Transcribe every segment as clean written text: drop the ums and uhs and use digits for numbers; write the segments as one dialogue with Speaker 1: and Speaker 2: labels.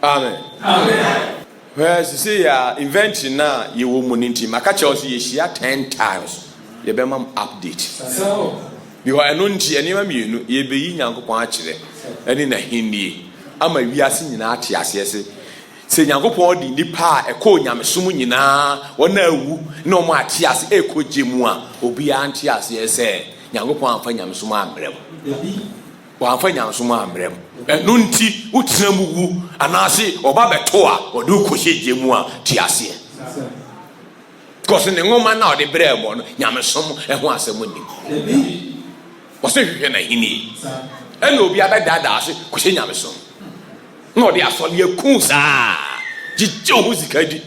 Speaker 1: Amen. Where you see invention now, you will money maka chose you share 10 times. You be mom update. You are no tea and you be Yankopon actually. And in a Hindi, I'm a viasin in Artias, yes. Say Yankopon di nipa a co yam sumunina, one no more tias eco jimua, obi antias, yes, Yankopon fanyam suma brem. Wafanya suma ambrem nunti utinamugu anase oba betoa odu kohyeje mu a tiase because ne ngoma na ode brem no nyamesom eho asemu ni wose hwehwe na hini ena obi abedada ase kohye nyamesom na ode asole yakun saa jijjo huzikadi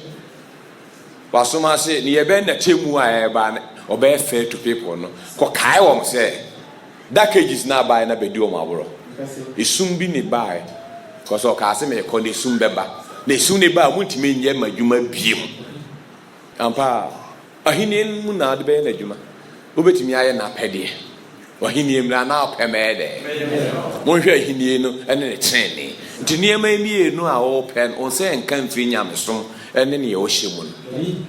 Speaker 1: wasoma ase ne yebe na temu a eba oba fair to people no ko kai wo se that cage is not by na bedi o mabro esum bi ne buy because o ka se me ko ne sum beba na esum ne ba muntime nye madwuma biem ampa ahini mu na de be na adwuma obetimi aye na pede ahini mra na opemede mo hwe ahini no ene ne trene ntiniema emienu a o pen on se enka mfi nyamesom ene ne ye o hyemu no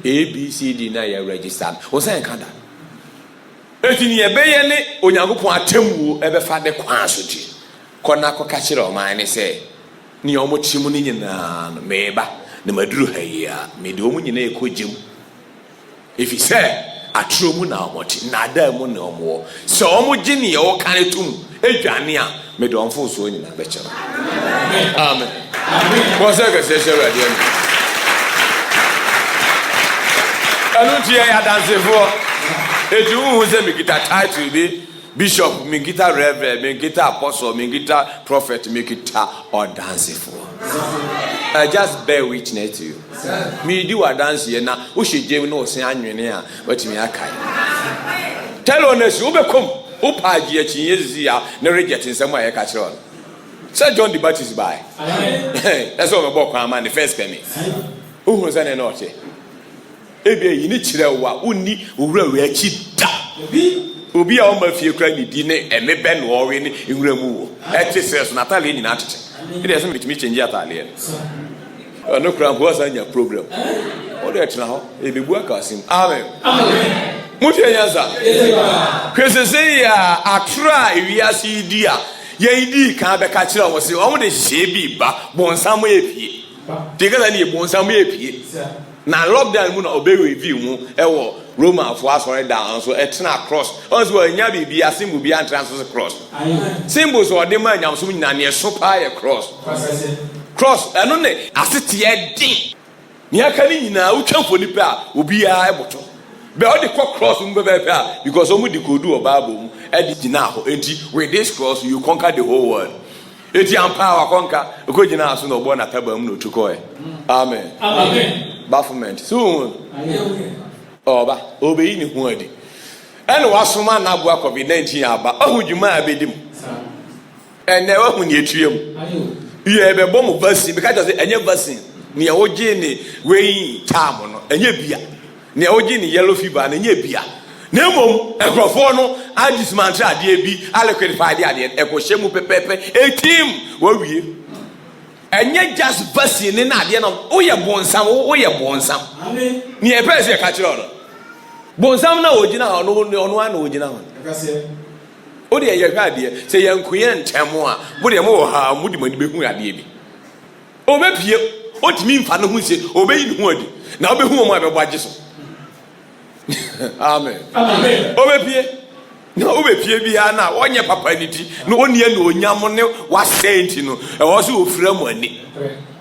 Speaker 1: ABCD na ye register on se enka da etini ebeye ne onyankopon atemmuo ebefa de kwan so ti kona koka kire o man ne se ni omotimu ni nyina no meba ne maduru hayia me de omu nyina ekogjem efi se atro mu na omoti na da mu na omwo se omugye ne ye o kan tum edwane a me de omfo so nyina be kire. Amen. Ko se ga se shara de ni anu ti ya dansefo eju hu se me kita title bi bishop, me kita reverend, me kita apostle, me kita prophet, me kita or danceful. I just bear witness to you. Me do a dance here now. Who should you know say anwene a what me akai. Tell honest, you become upa ji echi yezia na reject nsem a ye ka kire on. Say John the Baptist by. That's what meบอกkwa man the first penny. Who was an not here? Ebe yi ni kire wa uni owura we achi da. Obi a o ma fie kra ni di ne eme be no owe ni nwura mu wo. Exercise na tale ni na atete. It is me change atale. No kra go anya problem. O de tena ho e bebu aka sim. Amen. Amen. Muti enyanza. Kwese say ya atra ewiase di a ye di kan be ka kire o se o mo de hye bi ba bonsam epie. Tika na ni bonsam epie. Na lockdown mu na obewe review mu ewo Roman for us right down so etna cross also anya bibia symbol bia transfer cross symbols or de man nyamso nyina ne so pa ye cross eno ne asete ye din ne aka ni nyina utwamfo ni pa obi a eboto be o de cross mu be pa because omu di kodu o bible mu e di gina ho enti with this cross you conquer the whole world eti empower conquer ko gina so no bo na taba mu no tuko e amen bafflement so oba obeyi ni hu adi ene wasoma na abo COVID-19 aba ahudwuma abedim ene wahu ni etuem ye be bom vaccine be ka just enye vaccine ne oje ni wey tam no enye bia ne oje ni yellow fever na enye bia na emom ekrofo no adismant ade bi aliquid ade ekohyemu pepepe etim wawie enye just vaccine na ade na oye bonsam amen ni epese ka kire ono bonsam na ogina ono ana ogina ho o de ye hwa ade se yankuye ntemo a bo de mo ha mudi mani behu ade bi o be pie o timi mfa no hu se o be yi no hu adi na o be hu mo abebo age so amen o be pie na o be pie bia na onye papa ni ti na oni na onyam ne wa senti no e wo so ofira mo ani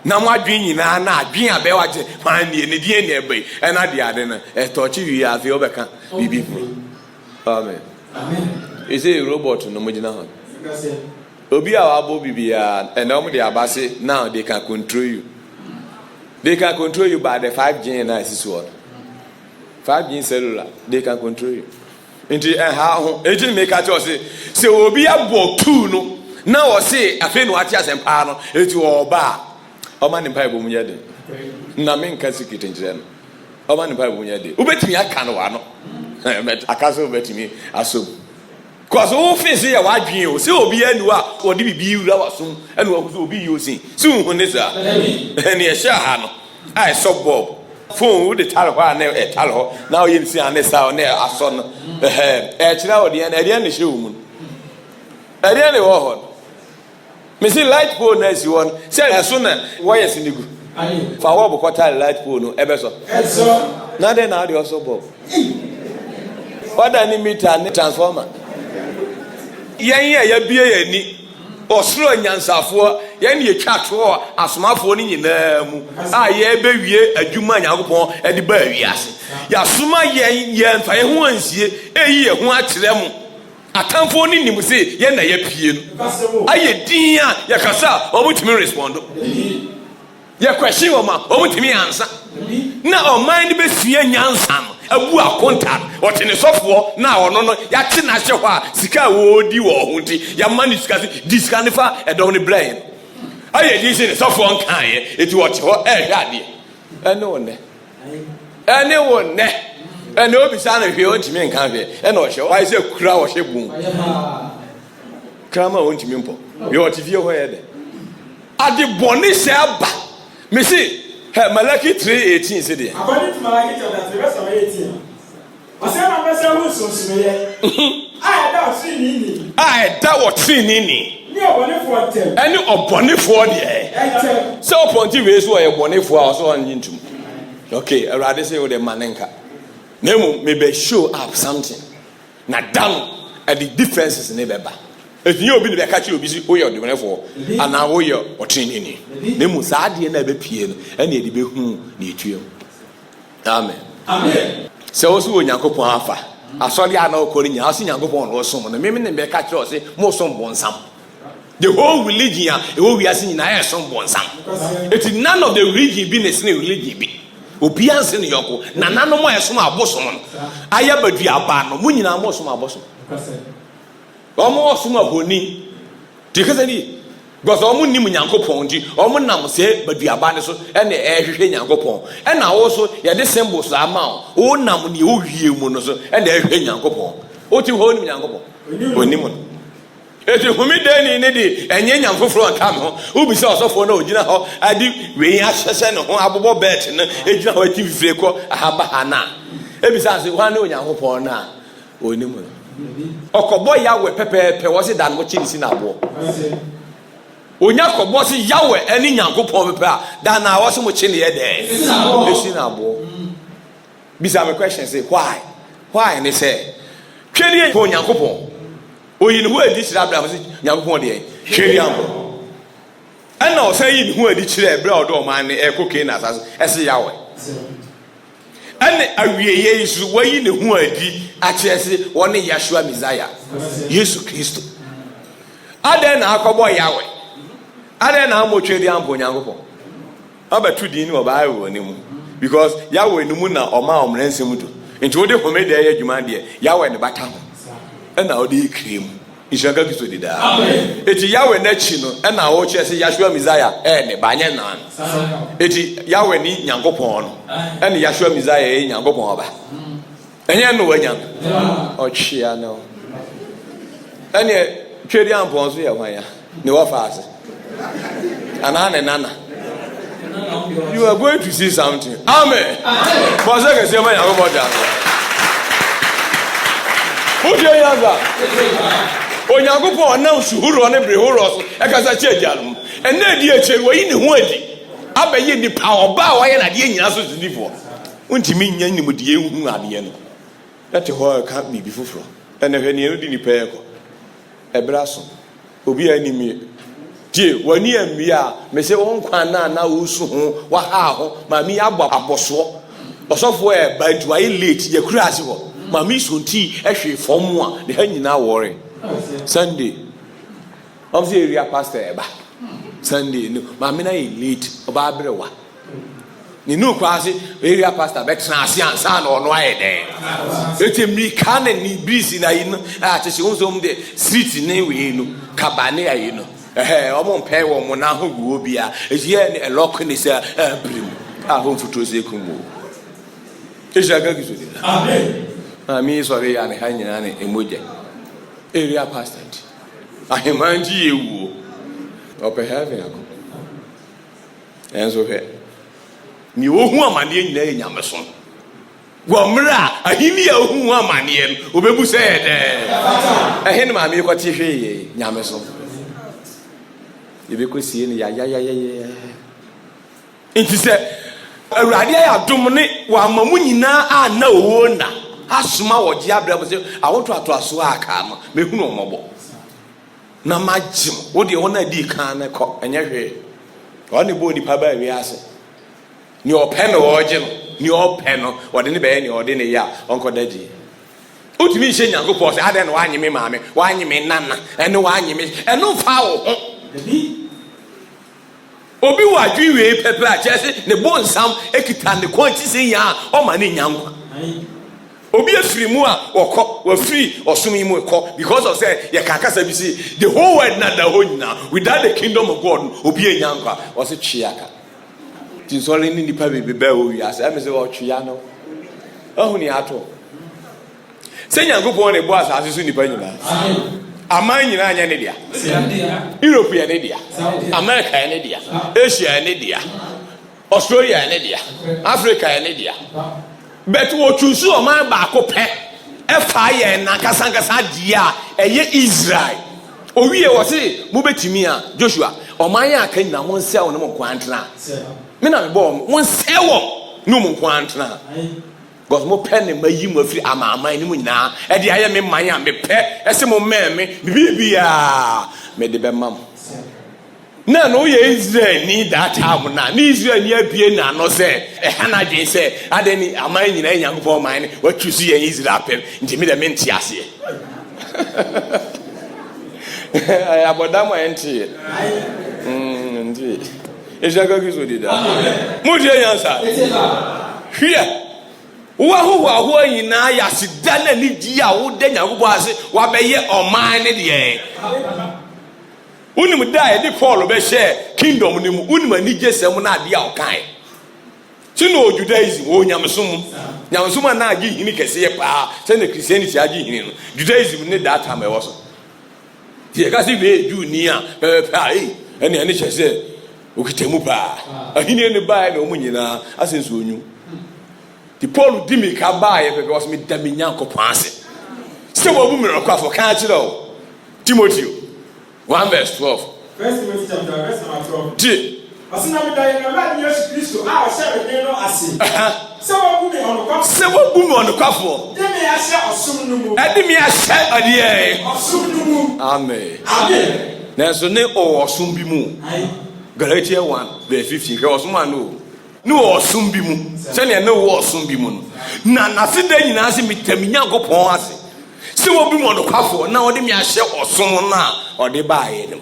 Speaker 1: na mo adwen nyina na adwen abe waje man ne ne die ne ebe e na de ade na e touch wi afi obeka bibi amen is a robot no mo gina ho obi a wabo bibia and na mo de abase now they can control you by the 5G na is what 5G cellular they can control you nti ha ho ejin make a cho se obi abo tu no na o se afi no ati asempa no eti oba o ma ni mpa ebo munya de na me nka sikiti njire no o ma ni mpa ebo munya de ubetimi aka no wa no akaso ubetimi aso Cause all things here what you say obi anua or di bi wura wasom enu obi yosin si hu ne sa ene e sha ha no ai so bob phone with the talo ha na e talo now you see an sa na aso no kira odi na ede ne hye mu ede ne wo ho me see light pole na si won say eso na wire sinigu fa wo bokota light pole no ebe so na de na ade also bob what any meter ne transformer yen ya bie yani osoro nyansafo yen ye twatwo asomafo ni nyina mu a ye bewie adwuma nyakopon e de ba wiase ya soma yen fa ye ho ansie eyi ye ho akyere mu atamfo ni nim se ye na ye pie no aye din a ye kasa obutimi respond ye question o ma obutimi ansa na o mind be sua nyansa no abu akonta otene sofo na ono no ya te na hye ho a sika wo di wo ho nti ya mani sika discanifa edom ne brain aye di se ne sofo nkan ye eti wo te ho hwade ene wonne ene obi sa na hwe o ntimi nkan hwe ene o hye o aye se kura o hye bum krama o ntimi mpo ye o tivie ho ye de ade boni se aba me see Malaki 3:18 said it.
Speaker 2: According to Malaki chapter 3 verse 18. Osema mbese hu sunsume.
Speaker 1: Da wo trinini.
Speaker 2: Ni obonefo tem.
Speaker 1: Any obonefo de. So ponti we so ye bonefo a so anyintum. Okay, Erade say we the manenka. Nemu me be show up something. Na down at the differences in beba. If you obi be catch you obi si oyo de bonefo ana oyo otrinini. Nemu saa de na be pie no ene de be hu na etuem. Amen. So also Onyankopon afa. Asori ana okori nya asi Nyankopon no som no me be catch you say mo som bonsam. The whole religion we are seeing na som bonsam. It is none of the religion be na religion be. Obi anse no yoko na nano mo esom abosom no. Aya badu aba no mo nyina mo som abosom. Omo osom ahoni. Dikazani because omo nim Nyankopon di omo nam se badu aba ne so ene ehwehwe Nyankopon. Ena wo so ye de symbols ama o nam ne o hwie mu no so ene ehwehwe Nyankopon. O ti ho nim Nyankopon. Onim no. Eti humideni ne di enye Nyankofro aka me ho. Ubi se osofo na ogina ho adi we ahyese ne ho abobo bet ne egina ho ati fifire ko ahaba hana. Ebisa se ho na Nyankopon na onim no. Okobo yawe pepepe wo se dan mo chirisi na abo. Onya kobo se yawe eni Nyankopon pepe a dan na wo se mo chi ne ye de. Esi na abo. Bisa me question say why? Why ne say tweli ko Nyankopon oyin hu adi chira bra se Nyankopon de hweri ambo ana o say yin hu adi chira bra odo man ne ekoke na asase ese yawe ane awieye Yesu wayi ne hu adi achese woni Yeshua Messiah Yesu Kristo ade na akobo yawe ade na amotweri ambo Nyankopon abatu di ni oba woni mu because yawe ni mu na oma omrensem do nti wo de homede ya adwuma de yawe ne bata ho ena odi krem ishaka kiso di da amen eti yawe na chi no ena wo che se Yeshua Messiah ne banye nan eti yawe ni Nyankopon no ena Yeshua Messiah Nyankopon oba enye no wanya o chia no ene twedi ampon so ye hwan ne wo faase ana nana you are going to see something amen but say say man Nyankopon da Oje yaza Onyankopon na suhuru ne brehoro so e kasa che agialum ena di eche wo yi ne ho adi abaye ni pa oba wa ye na de nyina so zidifo untimi nya ni mu de hu ade no that ho ka bi bifofro ena hwe ni no di ni pe ko ebraso obi animi die wani ammi a me se won kwan na usu ho wa ha ho ma mi agba aboso osofo e ba du ayi late ye kura ase ho mami sonti ehwe fom a de ha nyina wore Sunday obviously area pastor eba Sunday no mami na late oba abrewa ni no kwase area pastor be tena ase ansa na ono aye den etemi kan ni busy na yin a chese unzom de street ne we no kabane aye no omo mpe wo mo na ho guo bia eje ne elok ni se abrim a ho mfuto ze kumo ejaga gizo de amen Mami so re ya ne ha nyina ne emoje area pastor ahemanji ewu ope heaven ako enso he ni ohu amane nyina ye nyameso gwomra ahini ya ohu amane no obebu se de ehene ma me kwati hwe ye nyameso yebe kosie ni ya nti se awurade ya dom ne wa mamu nyina ana owo na asoma woje abra bo se awoto aso aka no mehunu omobo na magim wo de wona di kan ne ko enye hwe woni bo di pa ba wi ase ni open woje no ni open no wode ne be ni ode ne ya onko daji utimi hye nyankopɔ se ade no wanyeme maame wanyeme nana ene wanyeme eno fa wo ho obi wa dwiwe pepe a chese ne bonsam ekita ne kwanti se ya o ma ne nyanko obi afiri mu a wokɔ wafiri ɔsom yi mu kɔ because of say ye kakasa bi say the whole world na da ho nyina without the kingdom of God obi enyanko o se twiaka tin sɔre ni nipa bebe ba o wi asa me se o twia no ahu ni ato se nyankopɔn ne bo asase so nipa nyina aman nyina anya ne dia Europe ya ne dia America ya ne dia Asia ya ne dia Australia ya ne dia Africa ya ne dia but wo choose o man ba ko pe e fa ye na kasankasa dia eye Israel owie wo se mo betimi a Joshua o man ya aka nyina mo nse wo ne mo kwantena me na me bo mo nse wo no mo kwantena because mo pen ma yi mo afiri ama ni mo nyina e de aye me man a me pe ese mo me bibia me de be mam na no ye Israel ni that time na ni Israel ni abie na no se e hana dwen se ade ni ama nyina nyankopɔ man ni wa choose ye Israel pem nti me de me nti ase ay abodam enti nti e jaga gizo dida mo je yansa hia wo nyina ya sida na ni di a wo de nyankopɔ ase wa be ye oman ne de unim da e di Paul be share kingdom ni mu unim ani gesem na ade a okan ti no Judaism wo nyamsom na agi hini kese ye pa se na Christianity agi hini no Judaism ne that time e wo so ti e ka se be Jew ni a pa ene chese okitemu pa ahini ne ba na omu nyina asenso onyu ti Paul di mi ka ba ye be was me da mi nyankopɔn ase se wo bu mi ro kwa fo kan kire o Timothy 1 verse 12.
Speaker 2: First Timothy chapter verse number 12.
Speaker 1: Di.
Speaker 2: Asina mi da ye na ba ni Yesu Kristo a o share me no ase. Se wo bu mi onokwa.
Speaker 1: Se wo bu mi onokwa fo.
Speaker 2: De mi ahye osum no mu.
Speaker 1: E de mi ahye ade e.
Speaker 2: Osum no mu.
Speaker 1: Amen.
Speaker 2: Amen.
Speaker 1: Na so ne o osum bi mu.
Speaker 2: Ai.
Speaker 1: Galatians 1 verse 15. Hwe osum anu. No osum bi mu. Se ne na wo osum bi mu no. Na se da nyina se mitami nyankopɔn ase. Se wo bi mu onokwa fo na wo de mi ahye osum na o de ba ye no.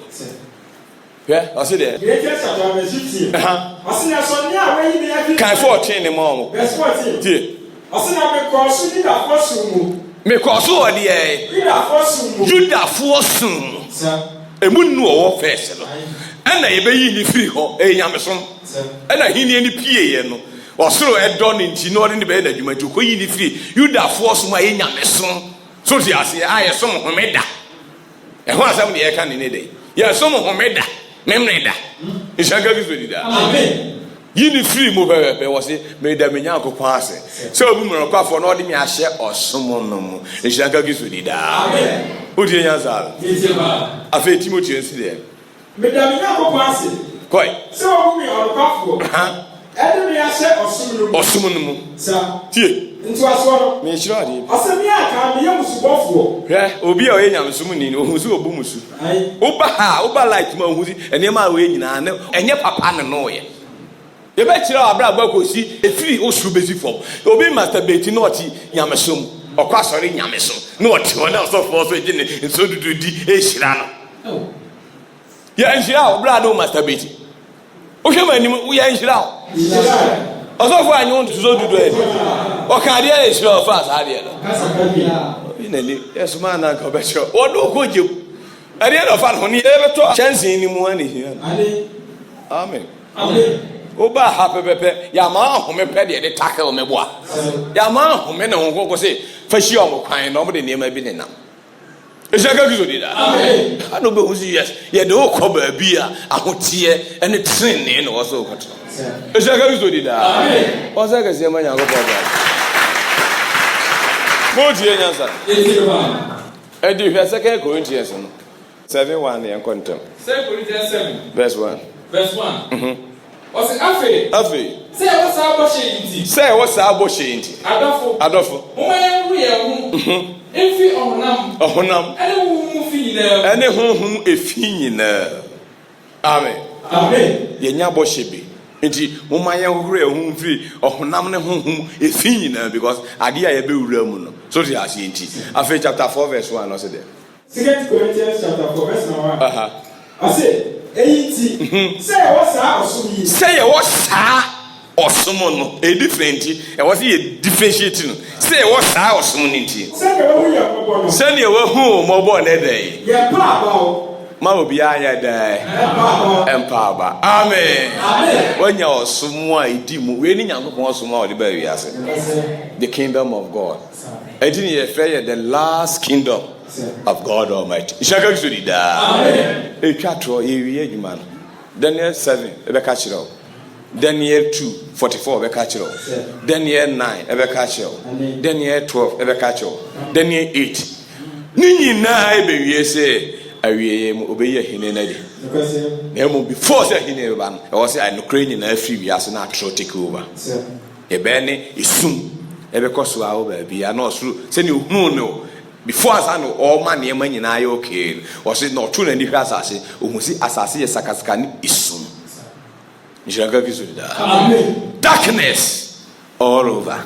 Speaker 1: Yeah, I see there.
Speaker 2: Galatians chapter 15. Asina so ni a we yi na fi.
Speaker 1: Kan 14 ni mo.
Speaker 2: Verse 14.
Speaker 1: Tie.
Speaker 2: Asina me cross ni da fosu mu.
Speaker 1: Me cross o de e.
Speaker 2: Juda fosu mu.
Speaker 1: Juda fosu.
Speaker 2: Sir.
Speaker 1: Emu nu o first no. Ena ye be yi ni free ho e nyamesom. Ena hini ni pie ye no. Osoro e do ni nti no de ne be na dwuma ti ko yi ni free. Juda fosu mu aye nyamesom. So ti ase aye som homeda. E ho asam ne ye ka ne dey. Ye som homeda. Memreda. Ishaga bizodida.
Speaker 2: Amen.
Speaker 1: Yini free mo be wo se me da menya akopon ase. Se obi mo kwa fo na odi me ahye osomo no mu. Ishaga bizodida.
Speaker 2: Amen.
Speaker 1: Odi nyanza.
Speaker 2: Yetiba.
Speaker 1: Afa Timothy nsi de.
Speaker 2: Me da menya akopon ase.
Speaker 1: Koi.
Speaker 2: Se obi mo kwa fo. Edi me ahye osomo no mu.
Speaker 1: Osomo no mu.
Speaker 2: Sa.
Speaker 1: Tie.
Speaker 2: Ntu aso no.
Speaker 1: Me hiro ade.
Speaker 2: Asemi aka me ye musubofo.
Speaker 1: Hwe, obi a oye nyamsom ni ohun se obu musu.
Speaker 2: Ai.
Speaker 1: Oba like ma ohun si ene ma we nyina ne enye papa ne no ye. Ye be kire abra agba kosi efiri osuru bezi fom. Obi masturbate no oti nyamsom. Okwa sori nyamsom. No oti wona so for so gine nso dudu di e hira no. Oh. Ya nhira obra do masturbate. O hwe ma nim ya nhira o.
Speaker 2: Nhira.
Speaker 1: Oso for anyu nso dudu e. O ka de e hira o fa sa de no.
Speaker 2: Kasa ka bia.
Speaker 1: Inali esuma na ka becho. Odo ko je. Ade no fa no ni e beto chance ni mu ani hira. Amen.
Speaker 2: Amen.
Speaker 1: Oba happy pepe ya ma home pe de tackle me boa. Ya ma home na honko ko se fa shi o mo kwan na o de niam bi ne nam. Eshaka Kisodi da. Amen. I don't know yes. Yeah, the whole cover beer, a hotier, and a train in also. Eshaka Kisodi da. Amen. What's that? Say, man, I go for that. Go to your answer. And you have 2 Corinthians 7:1 and quantum.
Speaker 2: 2 Corinthians 7.
Speaker 1: Verse 1.
Speaker 2: Verse 1. What's it? Afe. Say what's our bushing?
Speaker 1: Say what's our bushing? Adolfo.
Speaker 2: Efi ohunam.
Speaker 1: Ene honhum efi nyina. Amen. Yenya boshe bi. Nti moma ye hohore ehun firi ohunam ne honhum efi nyina because ade a ye be wura mu no. So the ase nti. Afi chapter 4 verse 1 no say there.
Speaker 2: 2 Corinthians chapter 4 verse 1. I say Eiti. Say what's our osum.
Speaker 1: Say what's osum no. E different. E was e differentiating. Say what's our osum nti. Say ne we hu mo bo na dey.
Speaker 2: Yeah, pa
Speaker 1: ma obi anya dey. Empa ba. Amen. Wanya osum a idi mu. We ni Nyankopon osum a odi ba wi ase. The kingdom of God. Edini ye fear the last kingdom of God Almighty. Ishaka Kisodi da. Amen. Etwatro yewie adwuma no. Daniel 7 ebeka kire. Daniel 2:44 ebeka kire. Daniel 9 ebeka kire. Daniel 12 ebeka kire. Daniel 8. Ni nyina ebewie se awie mu obeye hine na di. Na mu before say hine ba no. E was say I no kra nyina afiri wi ase na atro take over. Ebe ne isum ebekoso a wo ba bia na osuru se ni ohunu no. Before asano all man yema nyina aye okay o se no tru na ni hwa asase ohusi asase ye sakasaka ni isum Ishaka Kisodi da. Amen. Darkness all over.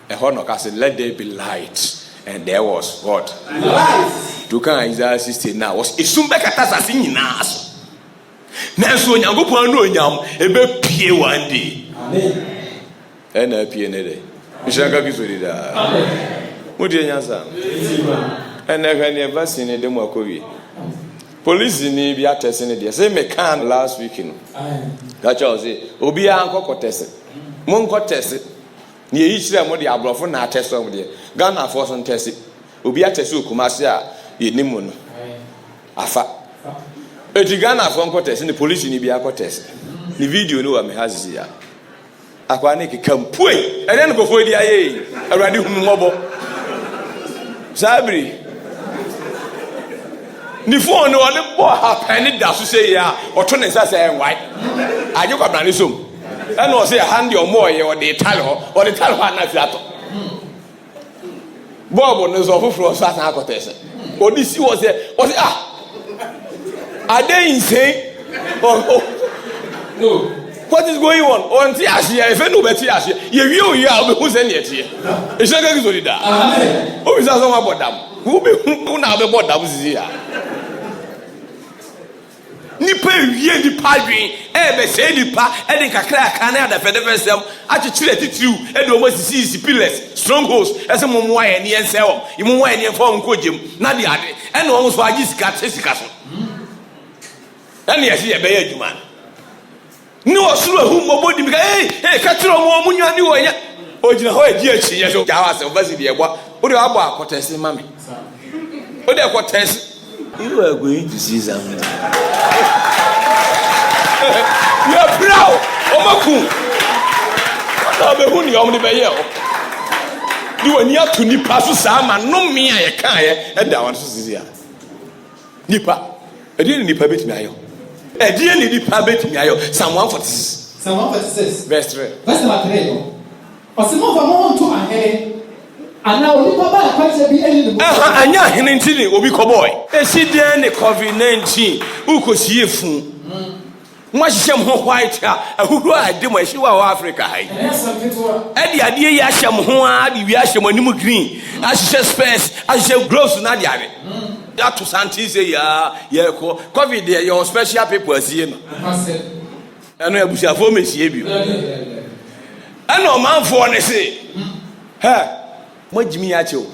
Speaker 1: A honor castle, let there be light, and there was what? Light. To can Isaiah 60 now was isum bekata asase nyina so na so Nyankopon no nyam ebe pie one day. Amen. Ena pie ne de Ishaka Kisodi da. Amen. Mudi nyansa ene hwane vaccine de mu akowie police ni bi atese ne de say me can last week no gacha o say obi an kokko tese mon ko tese ni eyi kire mo de abrofo na atese mo de Ghana for son tese obi atese okumase a yenimu no afa eti Ghana for ko tese ni police ni bi akko tese ni video no wa me hazi ya akwa ne kikampue ene no kofo di aye awrade hunu mobo Sabri ni phone no le bo happen da so say ya oto ne sa say why aje kwa brane som e no say hand your more ye o de tale ho na fi ato bobo no so fufuro so atan akotese odi si wo say are they insane no what is going on onti ahia efe no beti ahia ye wie o ya obehu se ne etie Ishaka Kisodi da. Amen. O bi sa so wa bodam wo be hu na be bodam sisi ya nipa wie nipa dwen be se nipa e de kakra aka na da fedefesem achechire titiriu e de o masisi pillars strongholds ese momo aye ne ensewom imomo aye ne fom kogem na de ade e na o so agi sika so ani ya si e be ya adwuma no osuru ahu mobodi mi hey katiro mo munwa ni wo ya ojina ho agi achi ye so jawa se obasi de egbo o de abo akotese mame o de akotese you are going to see something you are proud omaku na be hu ni omni be ye o di wani atu ni paso sa ma no me aye kan ye e da wan so sisi ya nipa e di nipa betimi ayo Edie ni dipa betimi ayo Psalm 146 verse 3
Speaker 2: verse 3 Osimo fa mo nto ahene ana onipa ba kwache bi eni ni
Speaker 1: anya ahene ntini obi koboy eside ne COVID-19 ukosie fu mo ahye mo white ahuru ade mo ahye wa Africa hai edi ade yi ahye mo ho a de wi ahye mo anim green ahye space ahye gloves na de ade that to something say ya ko COVID there your special people asie no eno abusia fo mesie bi eno manfo ne say mo jimi ya che o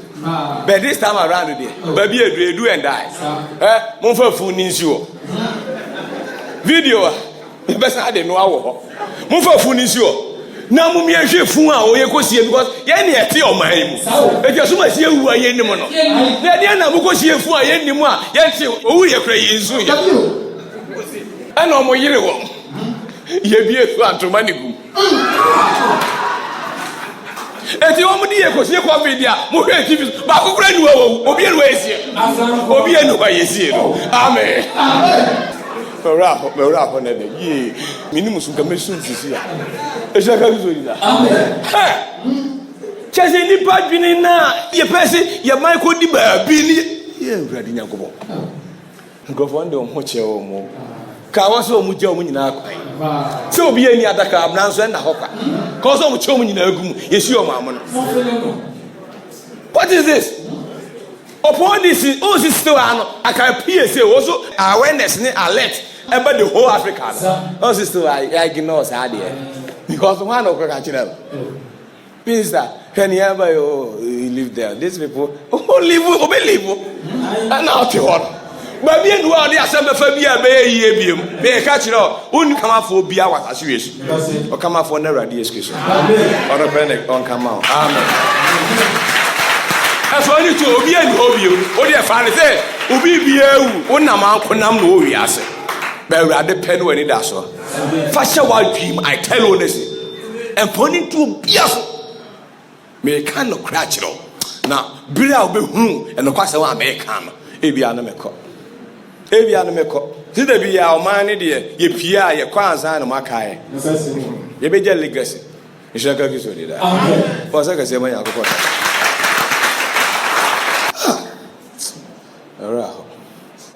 Speaker 1: but this time around there baby edu and die mo fa fu ni nsi o video be sa de no awo ho mo fa fu ni nsi o na mummy fun a oye kosie because ye na ete o man mu e je so ma sie wu aye nim no na dia na mu kosie fun a ye nim a ye nte owu ye kra ye nsu ye ana o mo yire wo ye bie so antoma ne gum eti o mu di ye kosie covid a mo hwe TV ba kokura ni wo obi enu esie obi enu ba yesie no amen me rap na de ye minimum sun ka mesun sisi a e sha ka zo ida amen chese ni pa dwini na ye pese ye Michael di ba bi ni ye urade nyakobo ngofo ande o ho che o mo ka wa so mu je o mu nyina akwa se obi ani adaka abna so enda hokwa ka so mu che o mu nyina agum ye si o mu amono. What is this? Upon this still I can PSA also awareness ni alert about the whole Africa. Also still I ignore sad because one of the Minister, can you ever live there? These people live and now to what? But me and one they are some phobia be catch it all. Wouldn't come out for be our situation or come out for never excuse or a panic on come out. Amen. That's why you to Obi and Obi. What you find say, Obi be you, na man konam no we ase. But rather pen when it does so. Fashion wild dream, I tell you honestly. And pointing to Biafo. Me can no cratch it all. Now, Bria be and the question one may come. Ebiana meko. Ebiana meko. Did there be our money dear? Ye Pia, ye Kwanzaa and Makai. Ye be legacy. You shall go to that. For a second, say, my uncle.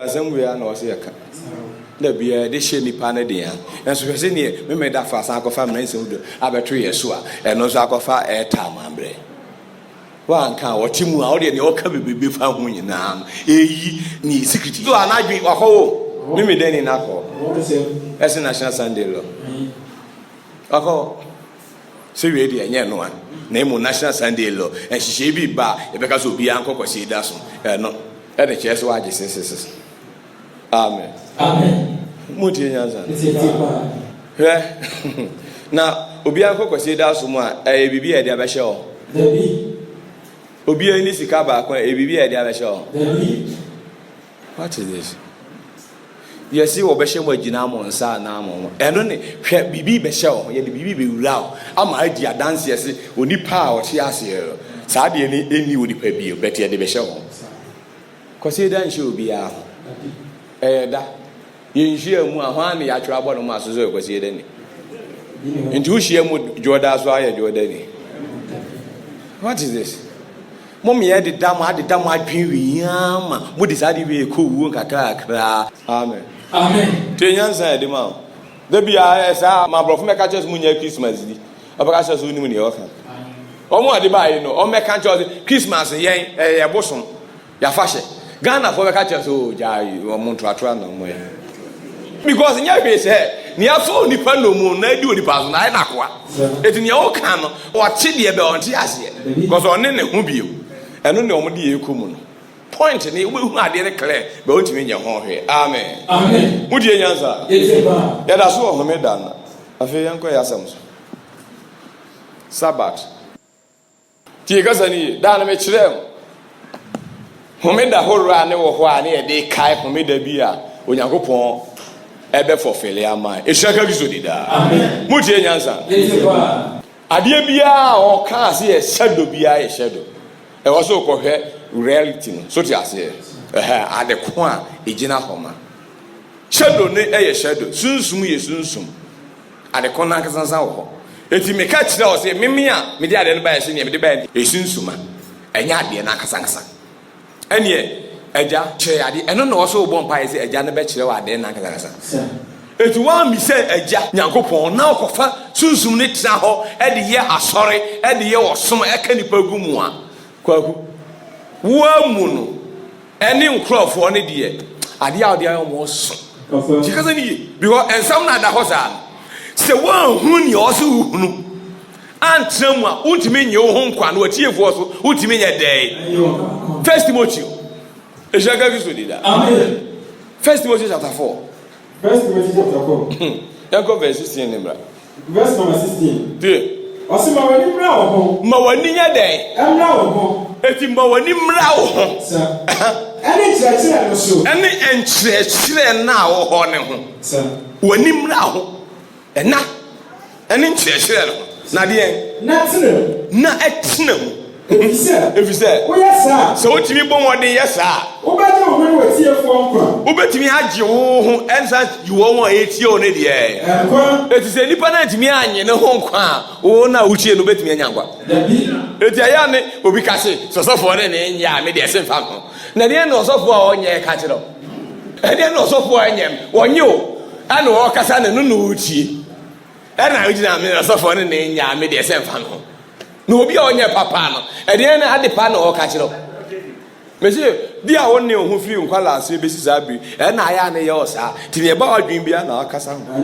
Speaker 1: Asem we are no se aka na bia de hye nipa na de ya enso hwese ne me da fa san akofa mranse hudo abetwe yeso a eno so akofa airtime ambre wa nka wo timu a wo de ne o ka bebebe fa ho nyina eyi ni security so anadwi wakowo me deni na ko ese national sunday law wako se we de enye no an na emu national sunday law ehihye bi ba e beka so obi an kokosi da so no e de cheso waje sesese. Amen. Amen. Muti nyanza. Na obi an kokosi da so mu a bibi e de abehye o. Dabi. Obi ani sika ba akwa bibi e de abehye o. Dabi. What is this? Yes, you obehye mo agina mo nsa na mo. Eno ne hwe bibi behye o, ye de bibi be wura o. Ama adi adanse yesi onipa a o te ase e. Saa de ni eni onipa bi o, beti e de behye o. Kosi da nshi obi a. Da yenhia mu ahwa ne ya twra bo no maso zo kwasi da ni nti uhia mu joda so aye joda ni. What is this? Mom ye de dam adwen wi ama mu decide we ko wu kakra. Amen. Amen. Tenyansa de ma da bia esa ma brofo meka church mu nya Christmas di abaka church uni mu ne oka omo ade ba yi no o meka church Christmas yen ye bosom ya fashe Ghana for the catcher so jai or Montratran no more. Because in your case, ni aso ni pano mo na di odi paso na na kwa. Eti ni o kan no o che de be on ti ase. Because on ne hu bio. Eno ne o mo di ekumu no. Point ni we hu ade ne clear be o ti me nya ho hwe. Amen. Amen. Mu di nyansa. Ya da so o me da na. Afi yanko ya sam so. Sabbath. Ti ga sani da na me kire Homeda horra ne wo ho a ne de kai homeda bi a Onyankopon ebe fofele ama ehwaka bi so dida. Amen. Mutie nyansa. Ade bia o ka ase e shadow bia e shadow. E wo so ko hwe reality no so ti ase ade ko a ejina homa. Shadow ne e shadow, sunsum ye sunsum. Ade ko na kasansan wo. Eti me ka kire o se meme a me de ade no ba ye se ne me de ba e sunsuma. Enya ade na kasansan. Enie eja kire ade eno no so bo mpa ese eja ne be kire wa ade na kasa etu wa mi se eja Nyankopon na okofa sunsum ne tira ho e de ye asore e de ye osom e ka nipa gumu a kwaku wa mu no ene nkrofo ne de ade a ode ayo mo so jikaza ni because ensam na da ho sa se wa hu ni o so hunu antram a untimi nye wo ho nkwa no atiefo so untimi nye dai. First Timothy. Amen. First Timothy chapter 4. First Timothy chapter 4. Verse number 16.
Speaker 2: ɔsi ma wani mra wo ho
Speaker 1: ma wani nya den
Speaker 2: mra wo ho
Speaker 1: eti ma wani mra wo ho
Speaker 2: sa ɛne kyerɛkyerɛ no so
Speaker 1: ɛne nkyerɛkyerɛ na wo ho ne ho
Speaker 2: sa
Speaker 1: wani mra ho ɛna ɛne nkyerɛkyerɛ no na deɛ
Speaker 2: na tene
Speaker 1: na ɛtena mu
Speaker 2: efisɛ woyɛ saa
Speaker 1: sɛ wotumi bɔ wɔden yɛ saa
Speaker 2: wobɛgye wo ho ne watiefoɔ nkwa
Speaker 1: wobɛtumi agye wo ho ɛnsa yi wɔn a ɛtie wo ne deɛ
Speaker 2: nkwa
Speaker 1: eti sɛ nipa na ntumi anye ne ho nkwa a wo na wotie no bɛtumi anya nkwa
Speaker 2: dabi
Speaker 1: eti ayɛ ne obi ka se sɔsɔfoɔ ne ne nyɛ a me deɛ ɛsɛ mfa ho na deɛ na ɔsɔfoɔ a ɔnyɛ ka kyerɛ ɛdeɛ na ɔsɔfoɔ a ɛnyɛ wɔnyɛ o ɛna ɔkasa ne no na ɔtie ɛna ogyina me ɔsɔfoɔ ne ne nyɛ a me deɛ ɛsɛ mfa ho na obi a ɔnyɛ papa no ɛdeɛ na ade pa na ɔka kyerɛ mɛsɛ di a wɔne ho firi nkwala ase bɛsi saa bi ɛna ayɛ ne yɛ ɔsaa nti ne ɛba wadwen bia na ɔkasa ho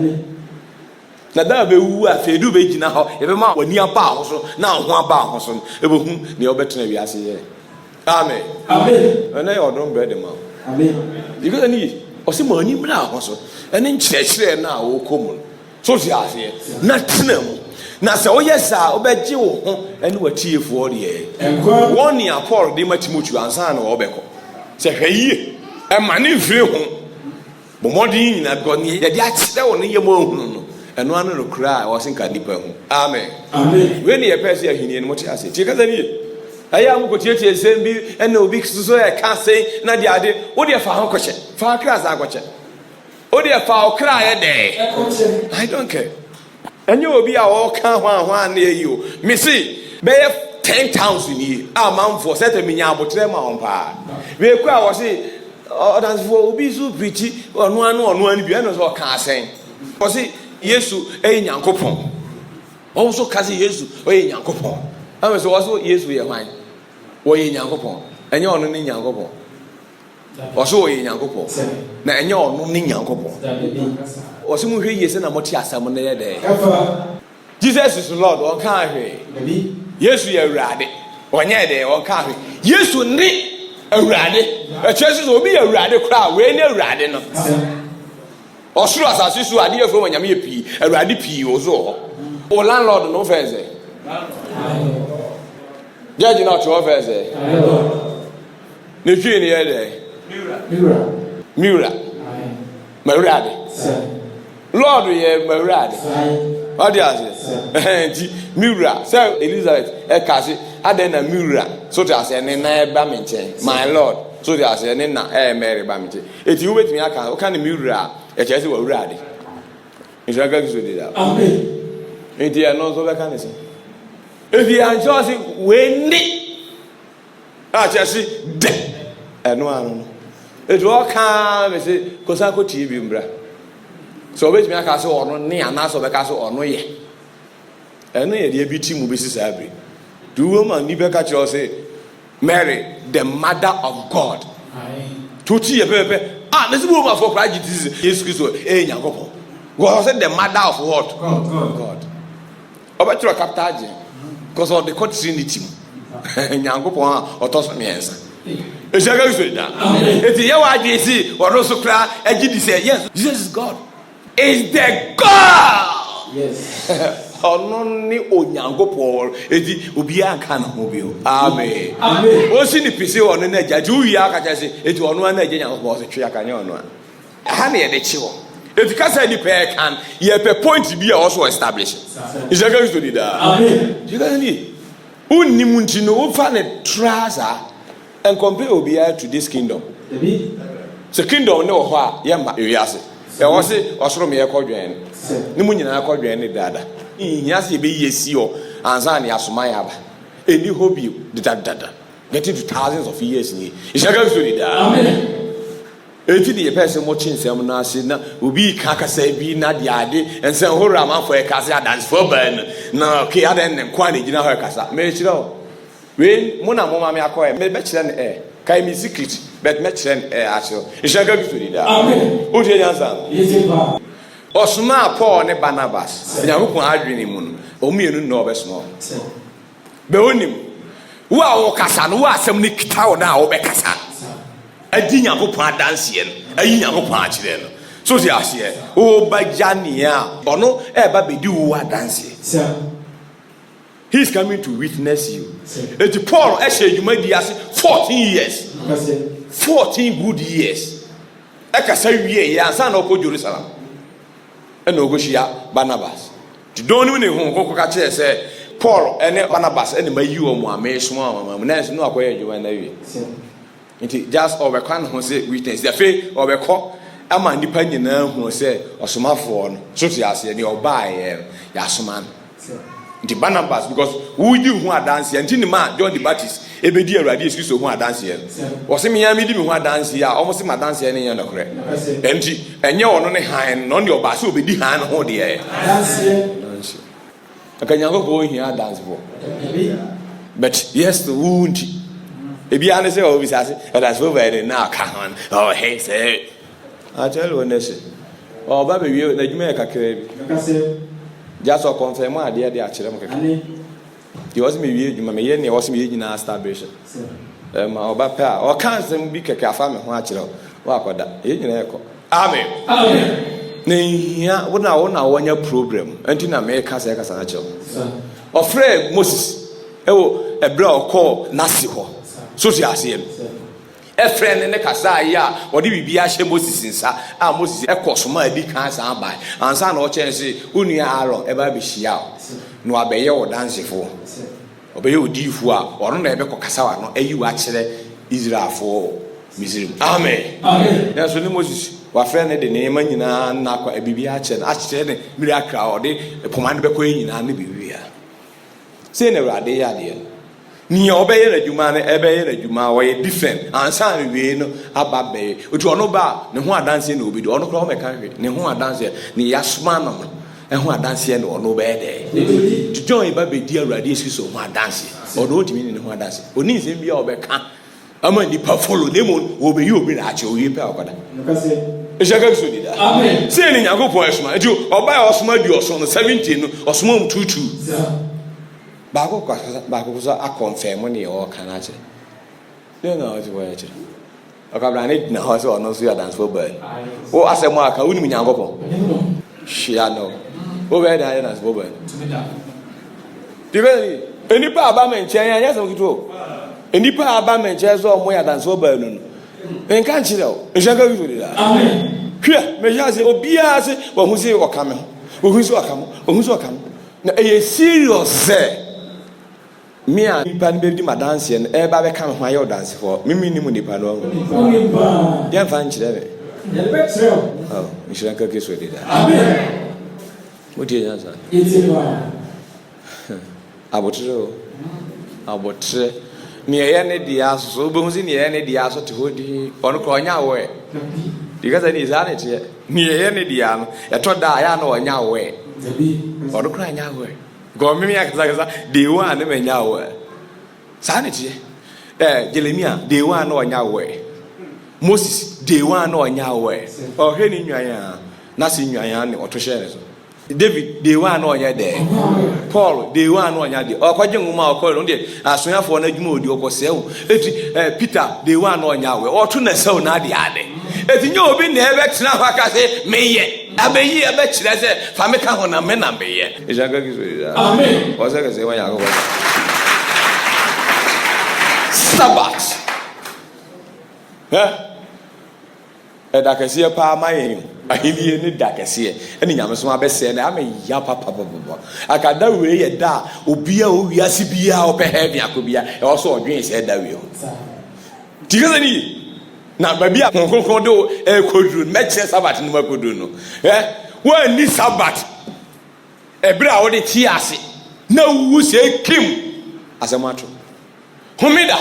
Speaker 1: na da bɛwu a feedu bɛgyina hɔ yɛbɛma w'ani aba ho so na ho aba ho so no ɛbɛhu nea ɔbɛtena wiase yɛ amen ɛnɛ yɛ ɔdom bɛɛ de ma yɛkɛsɛ ne yi ɔsɛ ma ani mmra ho so ɛne nkyerɛkyerɛ no a wɔkɔ mu no so te aseɛ na tena mu na sɛ woyɛ saa wobɛgye wo ho ɛne watiefoɔ deɛ wɔn ne Paul de ma Timoteo ansa na wɔbɛkɔ sɛ hwɛ yie ɛma ne mfiri ho bɔ mmɔden nyina because yɛde akyerɛ wo no yɛ ma ohunu no ɛno ano no koraa a wɔse nka nnipa ho amen wei ne yɛpɛ sɛ ahenni no mote ase tie kasa ne yie ɛyɛ a mokɔtietie nsɛm bi ɛna obi soso ɛka sɛn na de ade wodeɛ fa ho kɔkyɛ fa kra saa kɔkyɛ wodeɛ fa wo kra yɛ dɛ I don't care ɛnyɛ obi a ɔka ho a ne yɛ yi o mesi bɛyɛ 10,000 yi a manfoɔ sɛ tɛ menya abotrɛ ma wɔn paa beeku a wɔse ɔdansefoɔ obi so pirikyi ɔnoa no bi ɛno sɛ ɔka asɛn wɔse Yesu ɛyɛ Nyankopɔn wɔn nso ka sɛ Yesu ɔyɛ Nyankopɔn ɛmɛ sɛ wɔso Yesu yɛ hwan wɔyɛ Nyankopɔn ɛnyɛ ɔno ne Nyankopɔn wɔso wɔyɛ Nyankopɔn na ɛnyɛ ɔno ne Nyankopɔn wɔso mu hwɛ yie sɛ na mote asɛm no yɛ dɛ Jesus is Lord ɔnka ahwɛ Yesu yɛ Awurade ɔnyɛ dɛ ɔnka ahwɛ Yesu ne Awurade ɛkyerɛ sɛ obi yɛ Awurade koraa wei ne Awurade no ɔsoro asase so adeɛ afro ma nyame yɛ pii Awurade pii wɔ so hɔ o landlord no fɛ sɛ judge na ɔte hɔ fɛ sɛ ne twi ne yɛ dɛ Miura Mawurade Lord yɛ Mawurade ɔde ase nti Miura sɛ Elizabeth ɛka se adɛn na Miura so te ase ne na ɛba me nkyɛn my Lord so te ase ne na ɛyɛ Mary ba me nkyɛn eti wobɛtumi aka woka ne Miura a ɛkyerɛ sɛ Wawurade nhyira ka so de da enti ɛno nso bɛka ne sɛ efi ankyɛ ɔse w'ani a kyerɛ se dɛ ɛno ano no eti ɔka me se kosa kɔtie bi mbra sɛ ɔbɛtumi aka sɛ ɔno ne anaasɛ ɔbɛka sɛ ɔno yɛ ɛno yɛ deɛ bi ti mu bɛsi saa bere duwo ma ni bɛka kyerɛ sɛ Mary the mother of God tuti yɛ pɛpɛpɛ ne sɛ bɛwɔ mafoɔ koraa gye ti sɛ Yesu Kristo ɛyɛ Nyankopɔn God sɛ the mother of what God ɔbɛkyerɛ capital agye because ɔde kɔ Trinity mu Nyankopɔn a ɔtɔ so mmiɛnsa ɛhyɛ ka Kristo da eti yɛwɔ agye si ɔno so koraa agye di sɛ yes Jesus is God is the God yes ɔno ne Onyankopɔn eti obiara nka na ho bio amen osi ni pise ɔno na agya gye uwi aka kyɛ sɛ eti ɔno na agya Nyankopɔn sɛ twe aka nyɛ ɔno a ha na yɛde kye wɔ eti kasa ni pɛ kan yɛpɛ point bi a also establish ɛhyɛ ka Kristo di da amen ɛhyɛ ni unnim nti no wofa ne trouser and compare obiara to this kingdom so kingdom ne wɔ hɔ a yɛma ewiase ɛwɔ se ɔsoro me yɛkɔ dwɛn ne mu nyinaa kɔ dwɛn ne dada nhia se yɛbɛyi esi hɔ ansa ne asoma yɛ aba ɛni hɔ bi dada getting to thousands of years ni ɛhyɛ ka Kristo di da amen eti de yɛpɛ sɛ mo kye nsɛm no ase na obi ka kasa bi na de ade nsɛm horo amanfoɔ ɛkasa adansfoɔ baa no na ke adan ne nkwa ne gyina hɔ ɛkasa mɛkyerɛ wo wei mo na mo ma me akɔɛ mɛbɛkyerɛ ne kai mi secret but mɛkyerɛ ne akyerɛ ɛhyɛ ka Kristo di da amen o tie nyansa ɔsoma Paul ne Barnabas Nyankopɔn adwene mu no ɔmienu na ɔbɛsoma bɛ onim wo a wɔkasa no wo asɛm ne kita wo na a wɔbɛkasa adi Nyankopɔn adanseɛ no ayi Nyankopɔn akyerɛ no so te aseɛ wo bagya nea ɔno ɛba bɛdi wo adanseɛ He is coming to witness you. Eti Paul eshe adwuma di ase 14 years. 14 good years. Ekasa wie ya ansa na okọ Jerusalem. Ena ogoshia Barnabas. Ti don ni hu kokọ ka che se Paul ene Barnabas ene mayi omo amesmo amam na no akoye adwuma na wie. Nti just overcome ho say witness. The fe obekọ ama nipa nyina hu say osomafo no. So ti ase ni oba ya asoma no. The Barnabas because we do who are dancing and man John the Baptist ebedi awurade excuse who are dancing o se me ya me di me who are dancing ya almost my dancing na no correct enti enye ono ne han no ne oba se obedi han ho de e dancing akanyango go here dance for but yes the wound ebi ane se o bi say that's over now can oh hey say I tell you honestly o ba be wi na dwuma kakra bi just so confirm ade ade a kire mo keke he was me wie dwuma me ye ne was me ye nyina establishment ma oba pa o kan sem bi keke afa me ho a kire wo akoda ye nyina eko amen ne ya wona wonya problem enti na me ka se ka sa kire of friend Moses ewo ebra okọ nasi ho so ti ase a friend ne kasa ya wodi bibia hye Moses nsa a Moses ekosoma adi kan san bai ansa na o chense onua Aaron eba be hia no abeye wo dansefo obeye odifu a ono na ebe kokasa wa no ayi wa kire Israelfo Misrim amen na so ni Moses wa friend de ne ma nyina na kwa bibia a kire ne miracle odi pomane be ko nyina ne bibia se na urade ya de ni obeye na dwuma na ebeye na dwuma wo ye different ansa we no ababe otu ono ba ne ho adanse na obedi ono kro meka hwe ne ho adanse ne yasoma no ho adanse na ono be de to join ba be di awurade esiso ho adanse ono otimi ne ho adanse oni nsem bia obeka ama nipa follow nemo obeyi obi na ache oyi pe akoda ejaka so dida amen se ni nyagopo esoma eju oba osoma di oso no 17 no osoma 22 baako kwa a confirm ne o kana che no no ti boye che o ka bla ne na ho so no so ya dance for boy o asemo aka uni mi nyagopo shia no o be da dance for boy tibeli enipa aba me nche ya so kito enipa aba me nche so mo ya dance for boy no en kan chire o ejaka bi fodi da amen hwe me ja se obia se wo hu se o kame wo hu se o kame wo hu se o kame na e serious me a nipa ne be di madanse en e ba be kan ho ayo dance for mimi ni mu nipa no ya fa nchire be ya be kire o nchire ka ke so de da amen mo die ya sa yeti wa abotre me ye ne dia so be hu si ne ye ne dia so te hodi ono ko nya wo e because ni za ne te me ye ne dia no e to da ya no nya wo e ono ko nya wo e go mimi akaza de wa ne menya wo sanity Jeremiah de wa no nya wo Moses de wa no nya wo o he ni nwan na se nwan ne oto hye ne so David de wa no nya de Paul de wa no nya de o kwaje nwuma o ko de asonafo na adwuma odi okose wo eti Peter de wa no nya wo oto na se na de ade eti nya obi na ebe tena ho aka se meye abeyi ebe kire se fa me ka ho na me na meye ejanga gizo amen o se ka se wa ya ko Sabbath dakase pa mayen ahili ni dakase eni nyameso abese na ame ya papa akada we ye da obia o wiase bia o pe heavy akobia e o so odwen se da we o tigeze ni na babi a konkon do e koduru meche Sabbath ni makoduru no wa ni Sabbath ebra a wo de ti ase na wu se kim asemato homida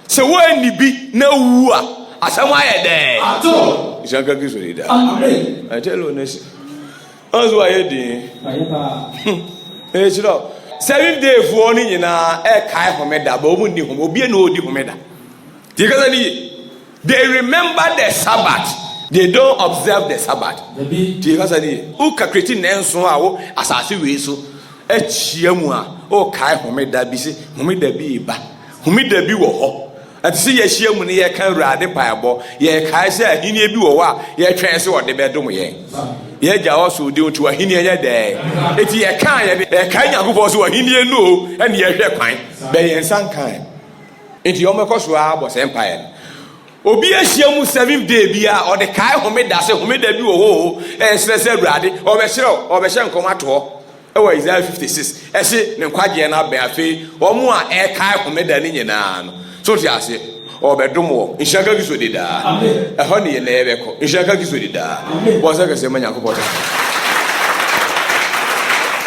Speaker 1: se wa ni bi na wu a asama ye de ato isaka gizo ida amen I tell you nesi onzo aye din ayepa chiro 7 day fu oni nyina e kai homeda ba omu ni hom obi na odi homeda tikaza ni they remember the Sabbath they don't observe the Sabbath tikaza ni uka kreti nenso a wo asase we so achia mu a o kai homeda bi se homeda bi ba homeda bi wo ho ati se ye hia mu ne ye kan Awurade paebo ye kae se ahini bi wo wa ye twɛn se wo de bedom ye ye gya wo so de otu ahini ye de eti ye kan ye kae Nyankopɔn so ahini no ene ye hwɛ kwan be ye nsan kan eti yo mekoso abo se empire obi ahia mu 7th day bia o de kae homeda se homeda bi wo ho ensere se Awurade o be hye nkom ato Isaiah 56 ese ne kwagye na ba afi omo a kae homeda ni nyina no so ti ase o be dom wo nhaka giso de da amen ho ne ye na ye beko nhaka giso de da bo se ka se ma Nyankopɔn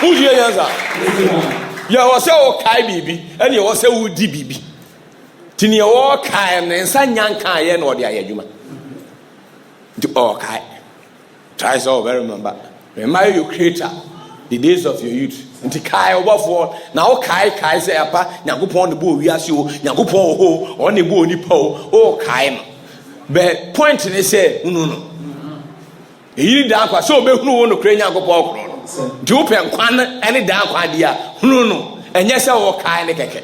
Speaker 1: uje yanza ya wo se o kae bibi ene wo se wo di bibi tini wo kae ne nsa nyanka ye na o de ayadwuma di o kae try so very remember your creator the days of your youth nti kai obafo na o kai say apa Nyankopɔn de bo wiase o Nyankopɔn ho o ne bo nipa o kai no be point ne say no eyi da akwa so be hunu wo no kra Nyankopɔn kro no nti wo pɛ nkwan ene da akwa dia hunu no enye se wo kai ne keke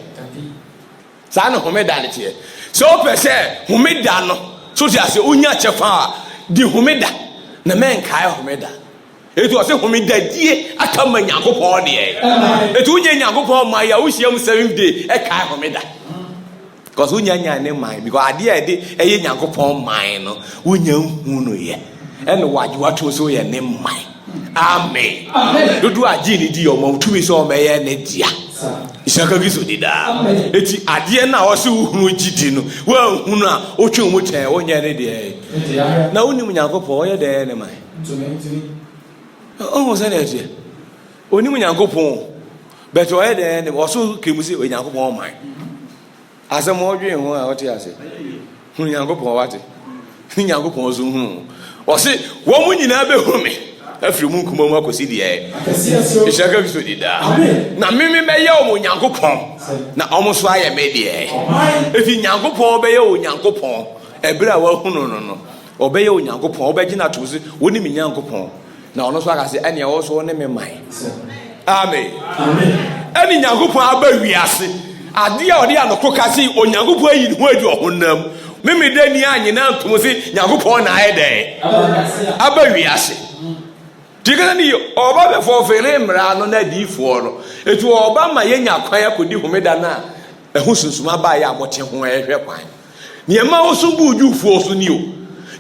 Speaker 1: sa no homeda ne tie so pɛ se homeda no so ti ase onya chefa di homeda na men kai homeda etu ose homeda die akama Nyankopɔn de etu unye Nyankopɔn ma ya uhia mu 7th day kai homeda because unya nya ne man because ade a de eye Nyankopɔn man no unya hu no ye ene waje wato so ye ne man amen dodo agi ni di o ma utumi so me ye ne dia isaka giso di da eti ade na o se uhunu gidi no wa hunu a otwe mu ten onya ne de na unim Nyankopɔn ye de ne man oh say that ye oni mu Nyankopɔn but o ye de ne o so kemusi o Nyankopɔn man asem o dwen ho a o te ase hu Nyankopɔn wate Nyankopɔn so hu o se wo mu nyina be hu me afiri mu nkuma mu akosi de e ishaka biso di da na mimi be ye o mu Nyankopɔn na o mu so aye me de e efi Nyankopɔn be ye o Nyankopɔn ebra wa hu no o be ye o Nyankopɔn o be gina to se woni mi Nyankopɔn na ono so aka se ene wo so ne me man amen ene Nyankopɔn aba wiase ade a ode anoko ka se o Nyankopɔn ayi ne ho adu ohonam meme dani anyina ntom se Nyankopɔn na ayede aba wiase tigana ni oba be for fere mra no na difo no etu oba ma yenya kwan akodi homeda na ehu sunsuma ba ya abote ho ehwe kwan niema wo so bu jufuo so ni o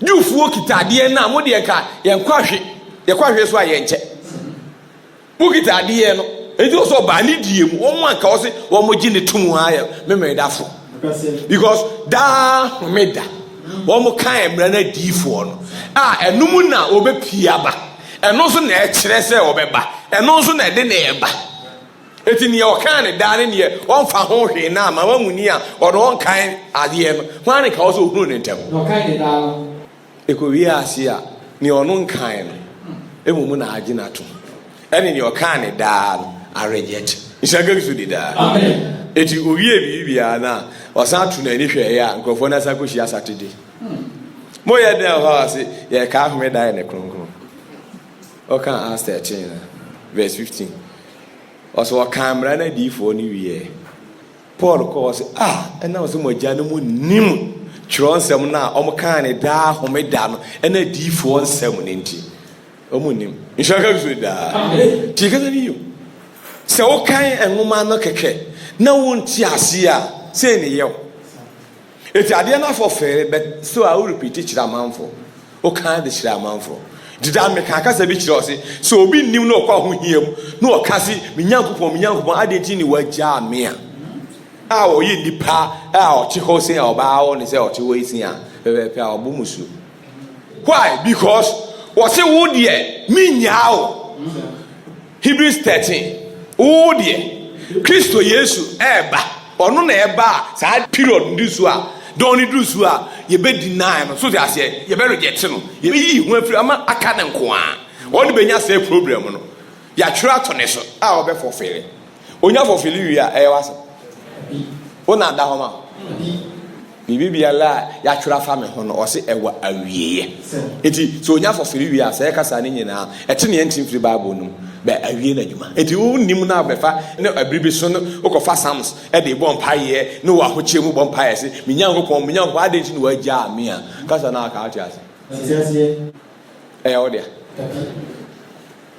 Speaker 1: jufuo kitade na mo de ka yenkwahwe yekwahwe so ayenche bukita ade no ejo so ba ni die mu won anka wo se wo mo gi ne tumu aye meme dafo because da homeda wo mo kan emra na difo no enum na obepia ba eno so na ekire se obeba eno so na de na eba eti ne o kan ne da ne ne won fa ho hwe na ma wamuni a odo won kan ade no hwan ne ka wo so hunu ne ntem no kan de da no ekowi ase a ne ono kan no emumu na agi na to ene ne o kan ne da no a reject ishaka so di da amen eti owie bibia na osan to na ni hwe ya nkofo na sakoshi asatede mo ye de ho ase ye ka ahome da ne kronkron o kan ask 13 verse 15 also camera na di fo ni wie Paul ko say ena o so mo ja no mo nim chironsem na o mo kan ne da ahome da no ena di fo nsem ne nti o mo nim ishaka so da amen ti ka ni yo se o kan enwoma no keke na wonti ase a se ne yew eti ade na for fair but so I will repeat it chiramamfo o kan de chiramamfo dida me kan kasa bi chiro se so obi nim na okwa ho hiam na o kasi minyankopon ade ti ni wagya me a o yi nipa a o chi ho se a oba o ne se o chi wo isi a pe a obo musu why because what say wo de minya o Hebrews 13 wo de Kristo Yesu eba ono na eba sa period ndisu a don ni dusu a ye be deny no so they say ye be reject no ye be yi hu afiri ama aka ne nko a won be nya say problem no ya twira to ne so a obe fofere onya fofele wi a e wasa ona da ho ma bibia la ya twira fa me ho no o se ewa awieye enti so onya fofele wi a say kasa ne nyina e te ne ntim firi bible no be awie na adwuma enti wo nim na abefa ne abribi so no okofa Psalms e de bo mpaye ne wa hoche mu bo mpaye se minyankopon ade ti no agya me a kasa na aka ati ase odia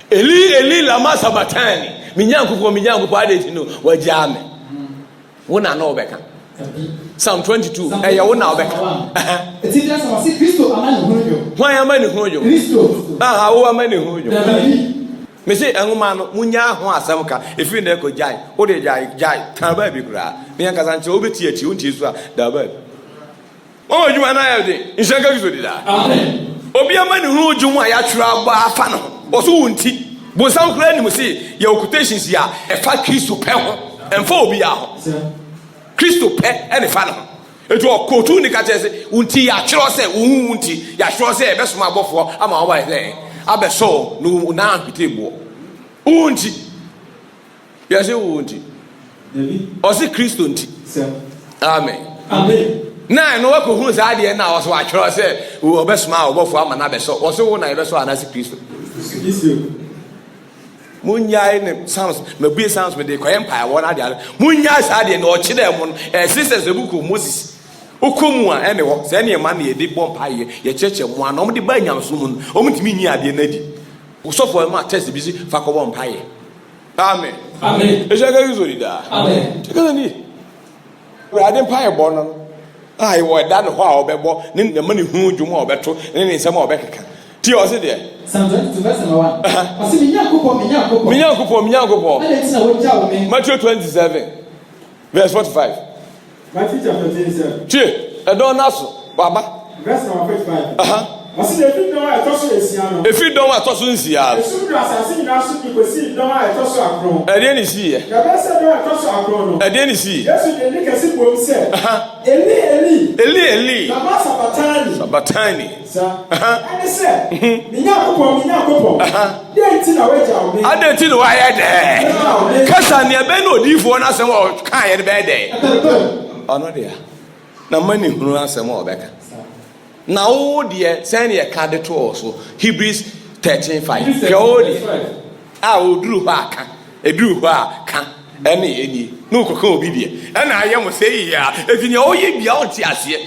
Speaker 1: Eli lama sabatani minyankopon ade ti no wagya me wona na obeka Psalm 22 wona obeka
Speaker 2: eti dia sama si Kristo amani hunyo
Speaker 1: hwan amani hunyo
Speaker 2: Kristo
Speaker 1: wo amani hunyo me say enwuma no munya ho asem ka efi na ko jai wo de jai kan ba bi kura me yanka san che obeti achi unti so da ba o juma na ya de nshaka Kristo di da amen obi amani hunyo a ya twira agba afa no wo so unti bo sam kura ni mu say ya occupations ya e fa Kristo pe ho emfa obi ya ho Kristo pe e ne fa no etu okotu ni ka chese unti ya twiro se unti ya twiro se e be soma abofo ama wo ba e abeso no na ampitebo unti ya se unti o si Kristo unti amen na no wako hu za de na wo so atwiro se obesoma obofo ama na beso wo so wo na beso ana si Kristo munyai ne Psalms me be Psalms me de ko empire wona de munyai sa de no chi dem no sisters the book of Moses okomu a ene ho se ne ma na ye de bompaye ye cheche mu anom de ba nyamso mu omtimi nyi ade na di usofo ma test bi si fa ko bompaye amen ejega yuzori da amen tekana ni ade mpaye bo no ai wo da no ho a obebo ne ma ne hu dwuma obeto ne nsema obekeka ti o se de
Speaker 2: Psalm 22 verse 1 ase minyankopon Matthew 27 verse 45 Matthew chapter 27
Speaker 1: ti edon naso baba
Speaker 2: verse 45 ase de fi don a toso esia no
Speaker 1: efi don a toso nsia
Speaker 2: esu do asase nyina so di kwesi don a toso akron
Speaker 1: ede ni si ye
Speaker 2: ya be se don a toso akron no
Speaker 1: ede ni si
Speaker 2: Yesu de ni kesi bom se Eli lama sabatani sa ane se minyankopon de nti na waja o me
Speaker 1: ade nti no wa ye de kasa ne be no odifo na asem o kan ye de be de ono de na mani hunu asem o beka na wo de sen ye ka de to so Hebrews 13:5 ke o de a oduru ho aka eduru ho aka ene eni no kokon obi de ena aye mo sei ya efini o ye bia o ti ase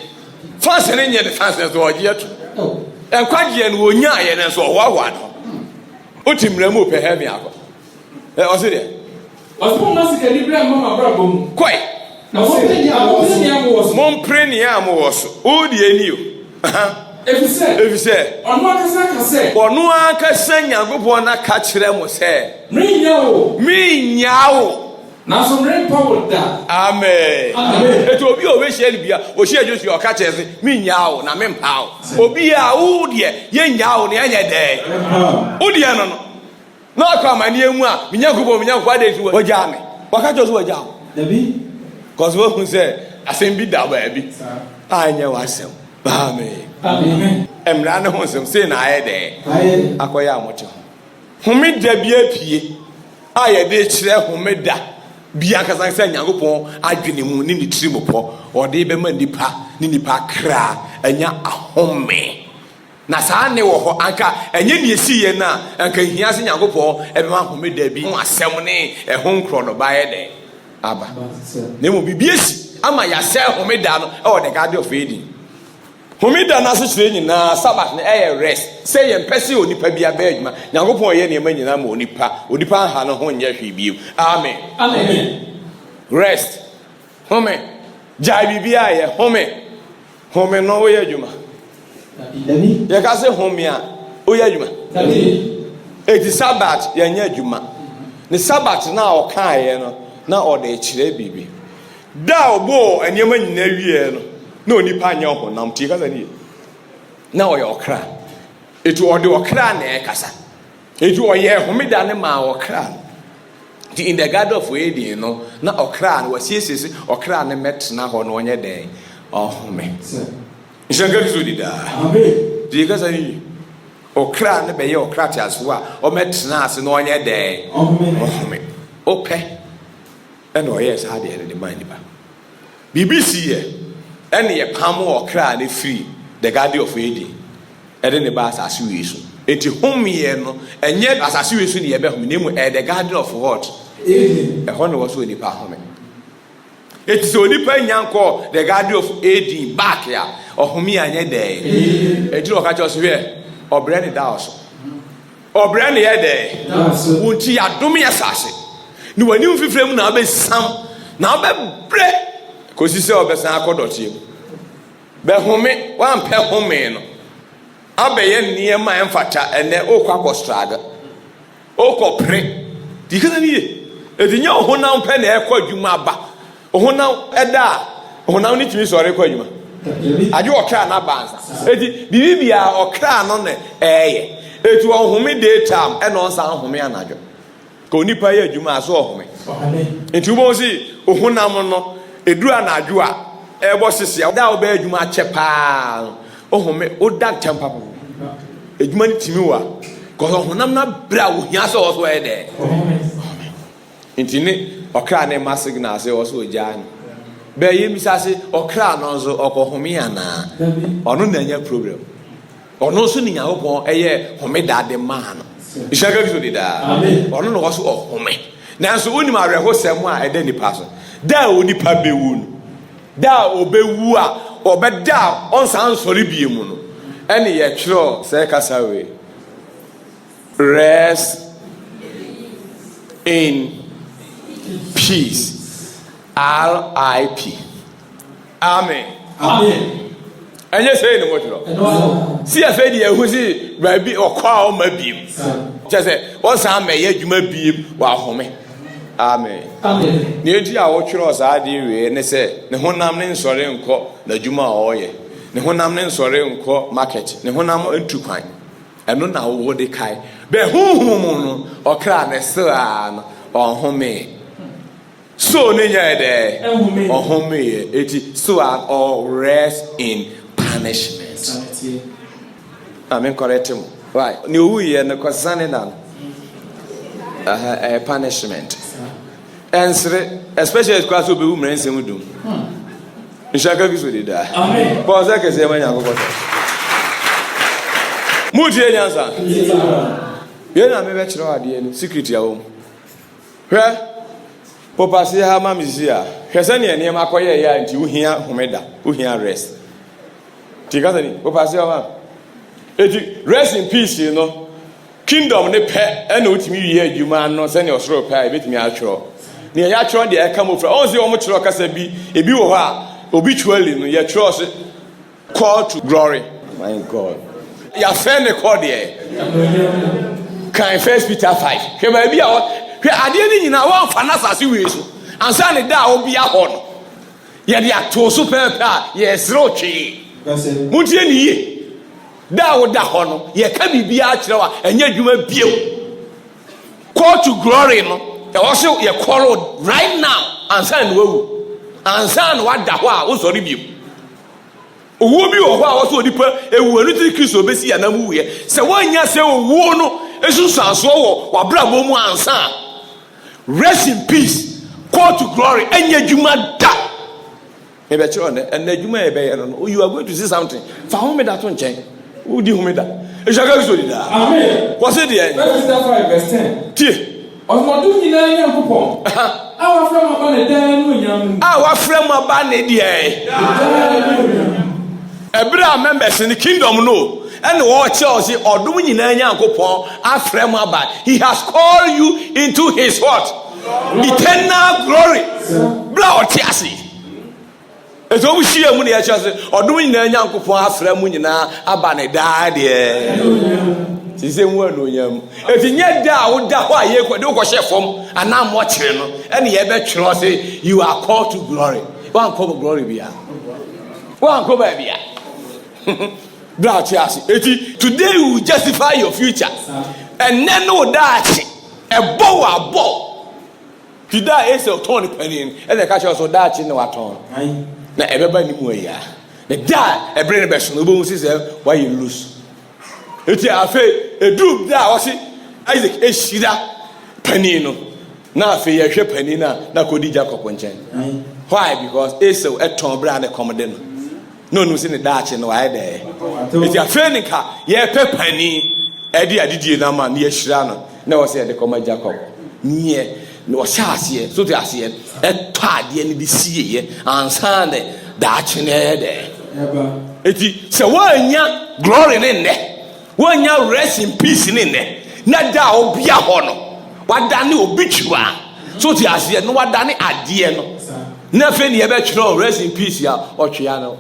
Speaker 1: fanse ne nye de fanse so o je atu enkwaje no onya aye ne so o wa no o timra mu pe heaven akọ o se de
Speaker 2: o so na sika ni bra mama bra bom
Speaker 1: koi
Speaker 2: na so
Speaker 1: mon preni am wo so o de eni o efise ono akasa nyagobo na ka kire mo se minyawo
Speaker 2: na so mre power da
Speaker 1: amen eto obi o we share bia o share Joshua o ka chese minyawo na mempawo obi a wo de ye nyawo ne anya de wo de no na akwa mani emu a minyagobo ade ti wo ja me waka Joshua wo ja
Speaker 2: dabi
Speaker 1: cause wo hu se asem bi da ba bi anya wasem amen emra ne ho nsem sei na aye de akoya amoche homeda bi apie aye de kire homeda bia kasan se nyagopon adwene mu ni tirimopɔ ode be ma nipa kra anya ahome na saa ne wo ho anka enye ne esiye na anka hia se nyagopon ebe ma homeda bi ho asɛm ne ho nkro no ba ye de aba ne mo bibiesi ama ya se homeda no e wo de God of Eden homida na so kire nyina Sabbath na rest say ye mpese onipa bia ba adwuma nyagopon ye ne ma nyina ma onipa ha no ho nya hwe biu amen rest home jai bibia ye home no wo ye adwuma ye ka se home a o ye adwuma eti Sabbath ye nya adwuma ne Sabbath na o kan ye no na o de kire bibi da obo anyema nyina wie no no nipa anya ho nam tie kasa ni na o ye okra etu o de okra na e kasa etu o ye homida ne ma okra in the God of Eden no na okra na wasiesese okra ne metna ho no onye den ohome nshanga bizudi da amen die kasa ni okra ne be ye okra tiaso a o metna ase no onye den ohome ope ena o ye sa de ne man ba BBC ye ene ye pam okra ne free the God of Eden ede ne ba asase wi so enti homie no enye asase we so ne ye be home nemu the garden of what ehon no so nipa home eti so nipa nyanko the garden of Eden back ya ohome anye dey eti o ka cho so we obre ne da so obre ne ye dey wonti adome asase ni wani mfifrem na be sam na be bre kosi se obesan akodotie be home wan pe home no abeye niema emfata ene okwa kostrada okopre dikana niye edinya ohonam pe na ekwa adwuma ba ohonam eda ohonam ni timi sore kwa adwuma aje okra na banza edi bibia okra no ne etu ohome daytime ene onsa home anadwo ko nipa ye adwuma aso ohome enti ubo si ohonam no eduru anadwo a ebo sese da oba adwuma chepa ohome oda tempa po adwuma ni timi wa ko ohonam na bra wo hia so so de enti ni okra na ma signal se wo so jan be ye misase okra no nzo okohome ana ono na nya problem ono so ni nyawopon eye home dade man ishaka biso de da ono no wo so ohome na so oni ma reho sem a ede nipa so da oni pa bewu no da obewu a obeda onsan sori biemu no ene ye twro se kasa we rest in peace. R.I.P. Amen.
Speaker 2: Amen.
Speaker 1: And you say no more. See a fedi who see Rabbi or call my beam. Just say, what's I may you may be while home. Amen. Amen. Near to our church, I do, and they say, the Honam sorry and call the Juma oye. The Honam sorry and call market. The Honam and 2 pine. And no now what they kai. Be whom or clan a son or home. So nenya there or home it so or rest in punishment. Amen. Correct him. Right. New year and concerning a punishment. And especially as class will be women and some do. Ishaka is with it. Amen. Because I can say when I go. Muji answer. You know, maybe I secret your home. Where? Papa say ha ma misia hwese ne ene ma koye ya nti uhia homeda uhia rest tika ni papa say ma eti rest in peace you know kingdom ne pe ene otimi wie adwuma no se ne osoro pe e betimi atwro ne ya atwro de e ka mo fra on say o mo twro kasa bi ebi wo ha obitually no ya twro se call to glory. My God, ya fe ne call there kan 1 Peter 5 ke ba bi a hwe ade ni nyina wa mfa asase we so ansa ne da obi aho no ye de ato so pepe a ye sro twi mutie ni ye da wo da ho no ye ka bibia a kire wa enya dwuma biew call to glory no e wo so ye call right now ansa ne wawu ansa ne wa da ho a wo sori biew owo bi wo ho a wo so odipa ewu anu ti Kristo besi ya na mu ye se wanya se owo no esusu aso wo wabra mo mu ansa. Rest in peace. Call to glory. Enya juma da. Maybe I tell you, and the juma you are going to see something. For whom that one change? Who do you da? Amen. What's it there?
Speaker 2: Verse 5, verse 10.
Speaker 1: Tie.
Speaker 2: Osmodu nyina nya nkopon. Our friend abane dan no nyam.
Speaker 1: Our friend abane die. Ebra members in the kingdom no. And what Chelsea or do we He has called you into his what? Eternal glory. Blow Chelsea. It's always she money Chelsea or doing the young couple Aframunina Abane died. She said, well, no, yam. If you yet down, that why you could do what she from and I'm watching, and you bet you are called to glory. One call glory be one call baby. Today we will justify your future. And then no that a bow. Today is a tone penny, and the catch also that in the water. Now everybody knew ya. The dad a brain best no bones is why you lose. It's a faith, a droop that was it. Isaac is Shida Penino. Now for your ship penina, na Kodija Coponchen. Why? Because it's a ton brand a commodino. No, no, in the Dutch and why there. It's your friend car, yeah, pepperni, Eddie Adidi Nama near Shrano. No, said the Comma Jacob. Near no Shasia, so the Asia, a party and the sea, and Sunday, Dutch in there. It is a 1 year glory in there. 1 year rest in peace in there. Not thou be a honor. What done you obituary? So the Asia, no what done it at the nothing you ever know, rest in peace, ya or Chiano.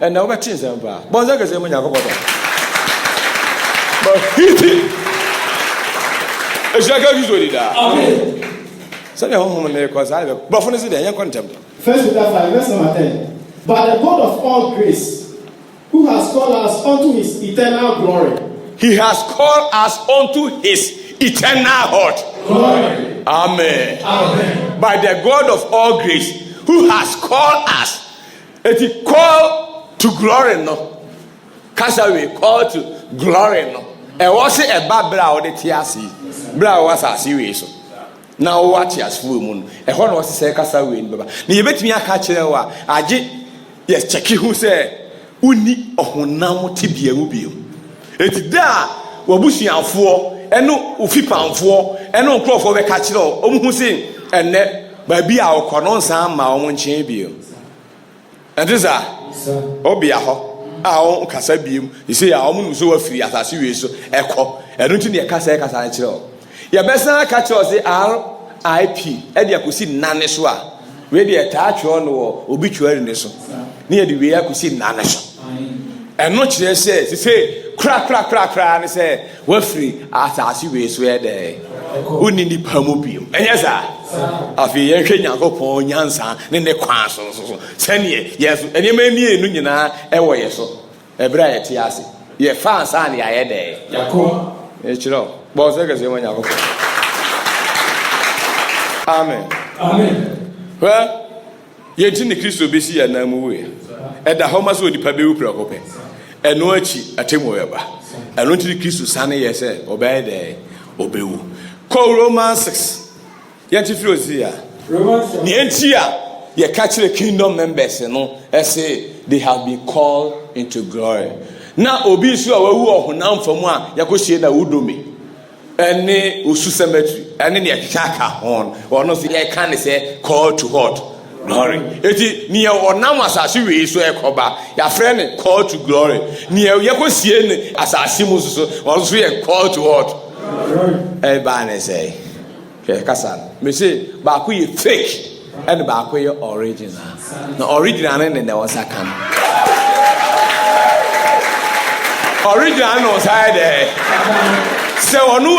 Speaker 1: And now what is them? Bonzac is a man. But it's like I usually die. Amen. Send your home because I have. But for the young contempt.
Speaker 2: 1 Peter 5, verse number 10. But the God of all grace, who has called us unto his eternal glory.
Speaker 1: He has called us unto his eternal glory. Amen. Amen. By the God of all grace, who has called us. It is called to glory, no. Casawe called to glory, no. And was it a bad brow the TRC? Brow was a serious. Now watch us full moon. And what was the say Casawe in Baba? You bet me a catcher. I did, yes, check who say, Uni or Honamo Tibia Ubio. It's there, Wabushi and four, and no Ufipa and four, and no cloth for the catcher, who say, and net by be our cononsa, my own champion. And this are Obiaho. Our Casabium, you say, our woman was so free as I see you so echo, and don't you near Casa Casano? Your best catch was the RIP, and you could see Naneswa, ready attach on or obituary in this near the way I could see Nanes. And not just says, he say, crack, and say, we're free as I see you swear there. Only the Pamubium. And yes, sir, I feel you can't go for Yansa, then the Quansons, 10 years, yes, and you may be a Nuna, a so. A bright Tiasi. Ye found Sandy, I had a Yaco. It's no. Boss, I can say when you go. Amen. Amen. Well, yet in the Christo be see a Namu. At the Homas with the Pabu Procope. And no chi at Timoeba. And not to the Christo Sunny, yes, obey day, obey. Call Romans 6. Yet if you're here, the entire ye catch the kingdom members, and no, I say they have been called into glory. Now, Obisu, who now from one, Yakoshi, that would do me. And Usu cemetery, and then the Chaka horn, or not the I can't say called to what? Glory. It is near or Namas as you is where Koba, your friend called to glory. Near Yakoshi as I see also a call to what? Everybody say, Kassan, me say, Baku fake. And back where your original. No original and there was a can. Original was there. So no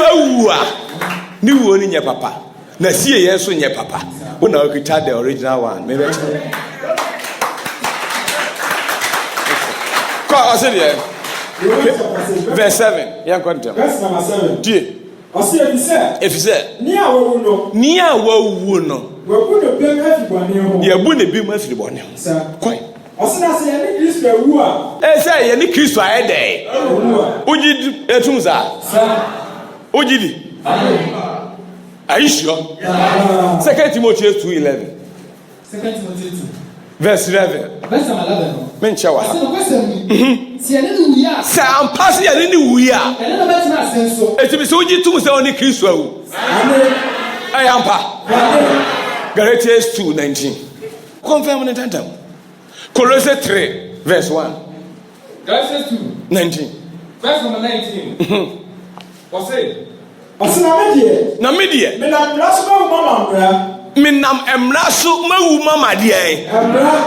Speaker 1: new one in your papa. Na see yes in your papa. When I could tell the original one. Maybe verse 7. Young content.
Speaker 2: Verse number 7.
Speaker 1: Dear.
Speaker 2: I see if you said, near wo no.
Speaker 1: Yeah, bunny be my free sir. Quite.
Speaker 2: I say, any Christian who are.
Speaker 1: Say, any Christian a day. Ujid Etumza. Ujidi. Are you sure? 2 Timothy 2:11.
Speaker 3: 2 Timothy 2.
Speaker 1: Verse 11.
Speaker 3: Verse 11.
Speaker 1: Menchawa.
Speaker 3: Say,
Speaker 1: I'm passing any we are. It is so you to say only Christian. I am pa. Galatians 2:19. Confirm the time. Colossians 3, verse 1.
Speaker 3: Galatians 2:19. Verse number 19. What's it?
Speaker 1: Na media. Minam emraso mawu mama de.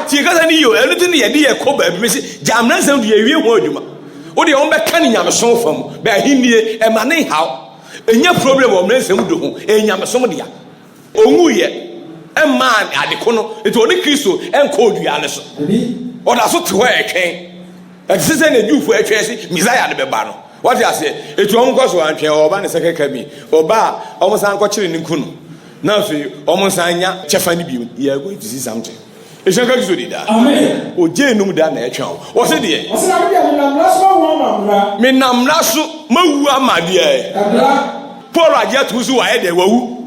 Speaker 1: Ti ka sani yo anything ye de ye ko ba bi me si jamna sam de ye ho adwuma. Wo de won be ka ni nyameson fam. Be ahinie e ma ne haw. Enya problem wo mensam do ho. E nyameson de ya. Onwu ye. A man at the corner, it only Christo and called you Alice. Or that's what to wear a king. And since then, you for a tracy, Messiah the Bebano. What I say, it won't cost one chair or ban a second cabin, or bar almost uncoaching in Kuno. Now, almost Anya, Chafani, you are going to see something. It's not going to do that. Amen. O Jane done a child. What's it dear? Minam Lasso, Mawa, my dear. Poor Raja, who's who I had a woo.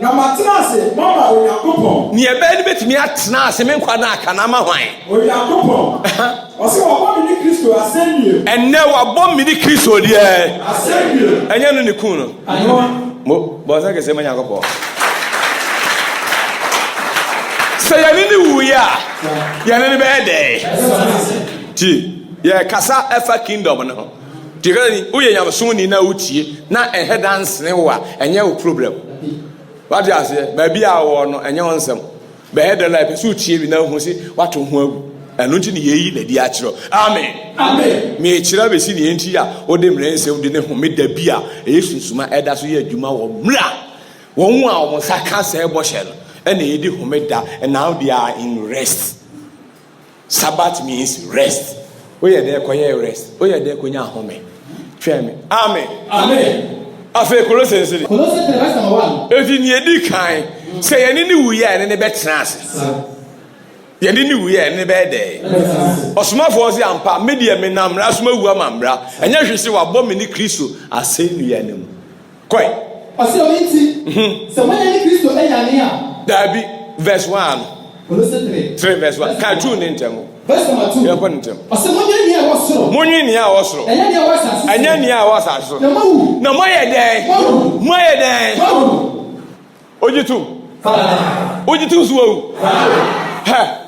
Speaker 2: na matrase mama Onyankopon
Speaker 1: ni ebe ni betimi atena ase me nkwa na aka na ma hwan
Speaker 2: Onyankopon ose wa bom ni Kristo asendie
Speaker 1: enne wa bom mi ni Kristo die
Speaker 2: asendie
Speaker 1: enye no ni kun no mo bo sa ke se ma Onyankopon se ya ni wu ya ni be de ti ye kasa efa kingdom no tika ni uye nyamso ni na utie na ehe dance ne wa enye wo problem what you say baby a wo no enye wonsem be head life so utie bi na hu si wato ho agu enu nti ne yeyi na di a kiro amen
Speaker 2: amen
Speaker 1: me kira be si ne enti a ode mre nsem de ne ho me da bi a esunsuma eda so ye adwuma wo mra won a wo saka sa ebo hye no ene yedi ho me da and now they are in rest. Sabbath means rest. Oye de koye rest. Oye de konya home. Tweme. Amen.
Speaker 2: Amen.
Speaker 1: Afa Colossians 3.
Speaker 3: Colossians 3 verse number 1.
Speaker 1: Edi ni edi kan. Say ye ni wuye ne betena ase. Ye ni wuye ne be de. Osomafo se ampa media me namra soma wu amambra. Enya hwese wa bɔ me ni Kristo ase nuya ne mu. Koi.
Speaker 3: Ase o yiti. Se mo ni Kristo enyane a.
Speaker 1: Dabi verse 1.
Speaker 3: Colossians
Speaker 1: 3 verse 1. Ka tu ne ntemo.
Speaker 3: Verse number 2.
Speaker 1: Ya kwa ntem.
Speaker 3: Ase mo ni a wosoro.
Speaker 1: Mo ni a wosoro.
Speaker 3: Enya ni a wasase.
Speaker 1: Enya ni a wasase.
Speaker 3: Na mawu.
Speaker 1: Na moye den. Moye den. Ojitu. Ojitu suwo. Ha.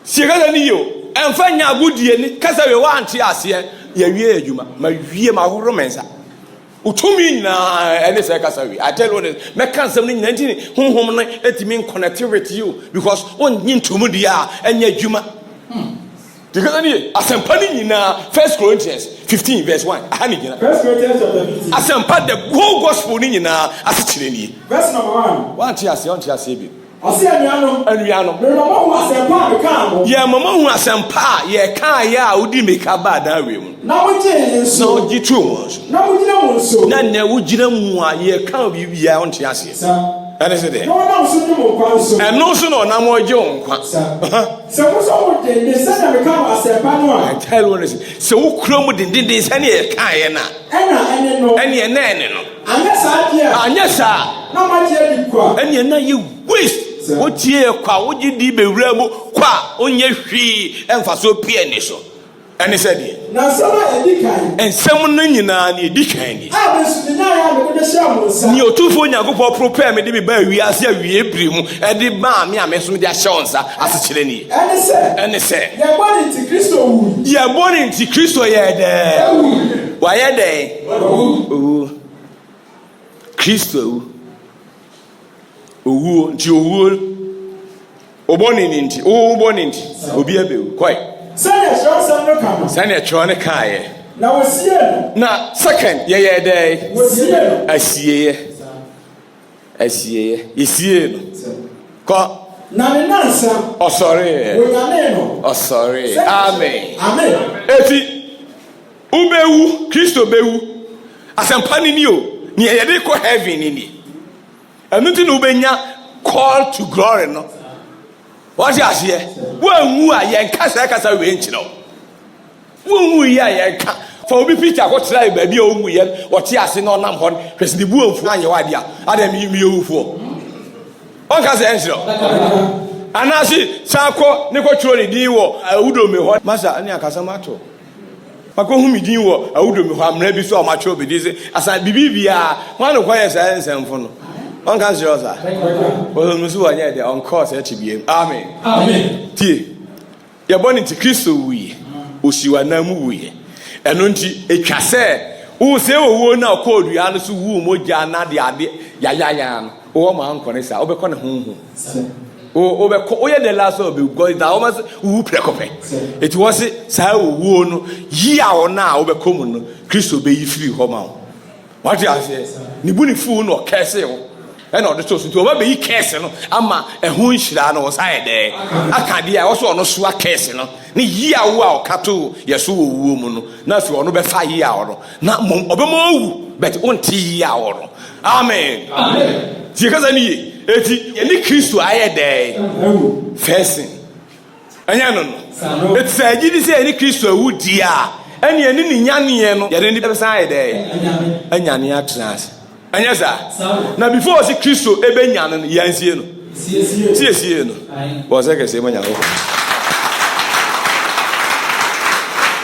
Speaker 1: Sigaza ni yo. Emfa nya agudie ni kasa we wa ante ase ya wie adwuma. Ma wie ma horo mensa. Utumi na ene se kasa we. I tell you this. Me kan sem ni nyantini honhom na etimi connect with you because on nyintumu dia enya adwuma. Because any asempa ni nyina 1 Corinthians 15 verse 1 ahani nyina
Speaker 2: 1 Corinthians chapter 15
Speaker 1: asempa the whole gospel ni nyina asekire ni
Speaker 2: verse number 1
Speaker 1: one tia se bi
Speaker 2: ase anuano me mama hu asempa me ka mo
Speaker 1: ye mama hu asempa ye ka ya odi meka ba da we mu
Speaker 2: na wo je nso
Speaker 1: na ogi tu mo
Speaker 2: na wo gina mo nso
Speaker 1: na ne wo gina mu a ye ka bi bia on tia se ene se de
Speaker 2: no na wo so ni mo kwa nso
Speaker 1: eno so no na mo je on kwa
Speaker 2: se wo so wo de ne se na me ka asempa no a
Speaker 1: I tell you this se wo kura mu dindindin se ne ye ka ye na
Speaker 2: ene no
Speaker 1: ene no
Speaker 2: anya sa na ma je di kwa
Speaker 1: ene na ye waste wotie kwa wogi di bewura mu kwa onye hwi emfa so pie ni so ene se de
Speaker 2: na sama edikan
Speaker 1: ensem no nyina na edikan ni
Speaker 2: a be su nya ya me de sha mo nsa
Speaker 1: ni otufo nyagopo prepare me de bi ba wi ase awie ebri mu e de ba me ameso de ahye onsa ase kire ni ene se
Speaker 2: ya body nti Kristo wu
Speaker 1: ya body nti Kristo ye de wa ye de Kristo owu nti owu oboni nti oboni nti obi abewu koi
Speaker 2: sanya shawsan no kama
Speaker 1: sanya chone kae
Speaker 2: na wosie no
Speaker 1: na second ye dey
Speaker 2: wosie no
Speaker 1: asie no ko
Speaker 2: na me nansa
Speaker 1: oh sorry
Speaker 2: wonyane no
Speaker 1: oh sorry amen eti ubewu Kristo bewu asempa ni o ni ye dey ko heaven ni anu ti no benya call to glory no what you say wonwu a ye kasa we nkyiro wonwu ye a ye ka for obi Peter ko try ba bi onwu ye wote ase na onam ho kwesi bu onfu anye wa dia adam mi ewufo on ka se nkyiro anasi sako ne ko tworo ni din wo awudo me ho masa ani akasa mato mako hu mi din wo awudo me ho amra bi so o ma tworo bi di se asa bibibia ho no kwa ye sa ensemfo no on can show us. Well, no so anya dey on course HBM. Amen.
Speaker 2: Amen.
Speaker 1: Tie. Ya born into Kristo wi. Osiwa na mu wi. Eno nti etwa se wo se owo na ko odua no so wu moja na de ade ya no. Wo ma anko ne sa, wo be ko ne honhu. O be ko o ye the last of be go da o ma wu prekope. It was sa owo no yi a wo na wo be ko mu no Kristo be yi free ho ma wo. What you say? Ni bu ni fu no kese wo. And all the toast to obey be casting ama a hunchra no side there. I can't also no swa casting ni ya wow cattle yes woman na so no be 5 year or na obemo but on ti ya or amen amen because ani eti ni Kristo aye there facing anya no it say gidi say ni Kristo awu dia ani ni nyane no ye ni be side there anya ne atras ɛnyɛ saa na before ɔsi kristo ebe nya no yɛnsie no siesie no wɔsɛ kɛse ma nya hɔ.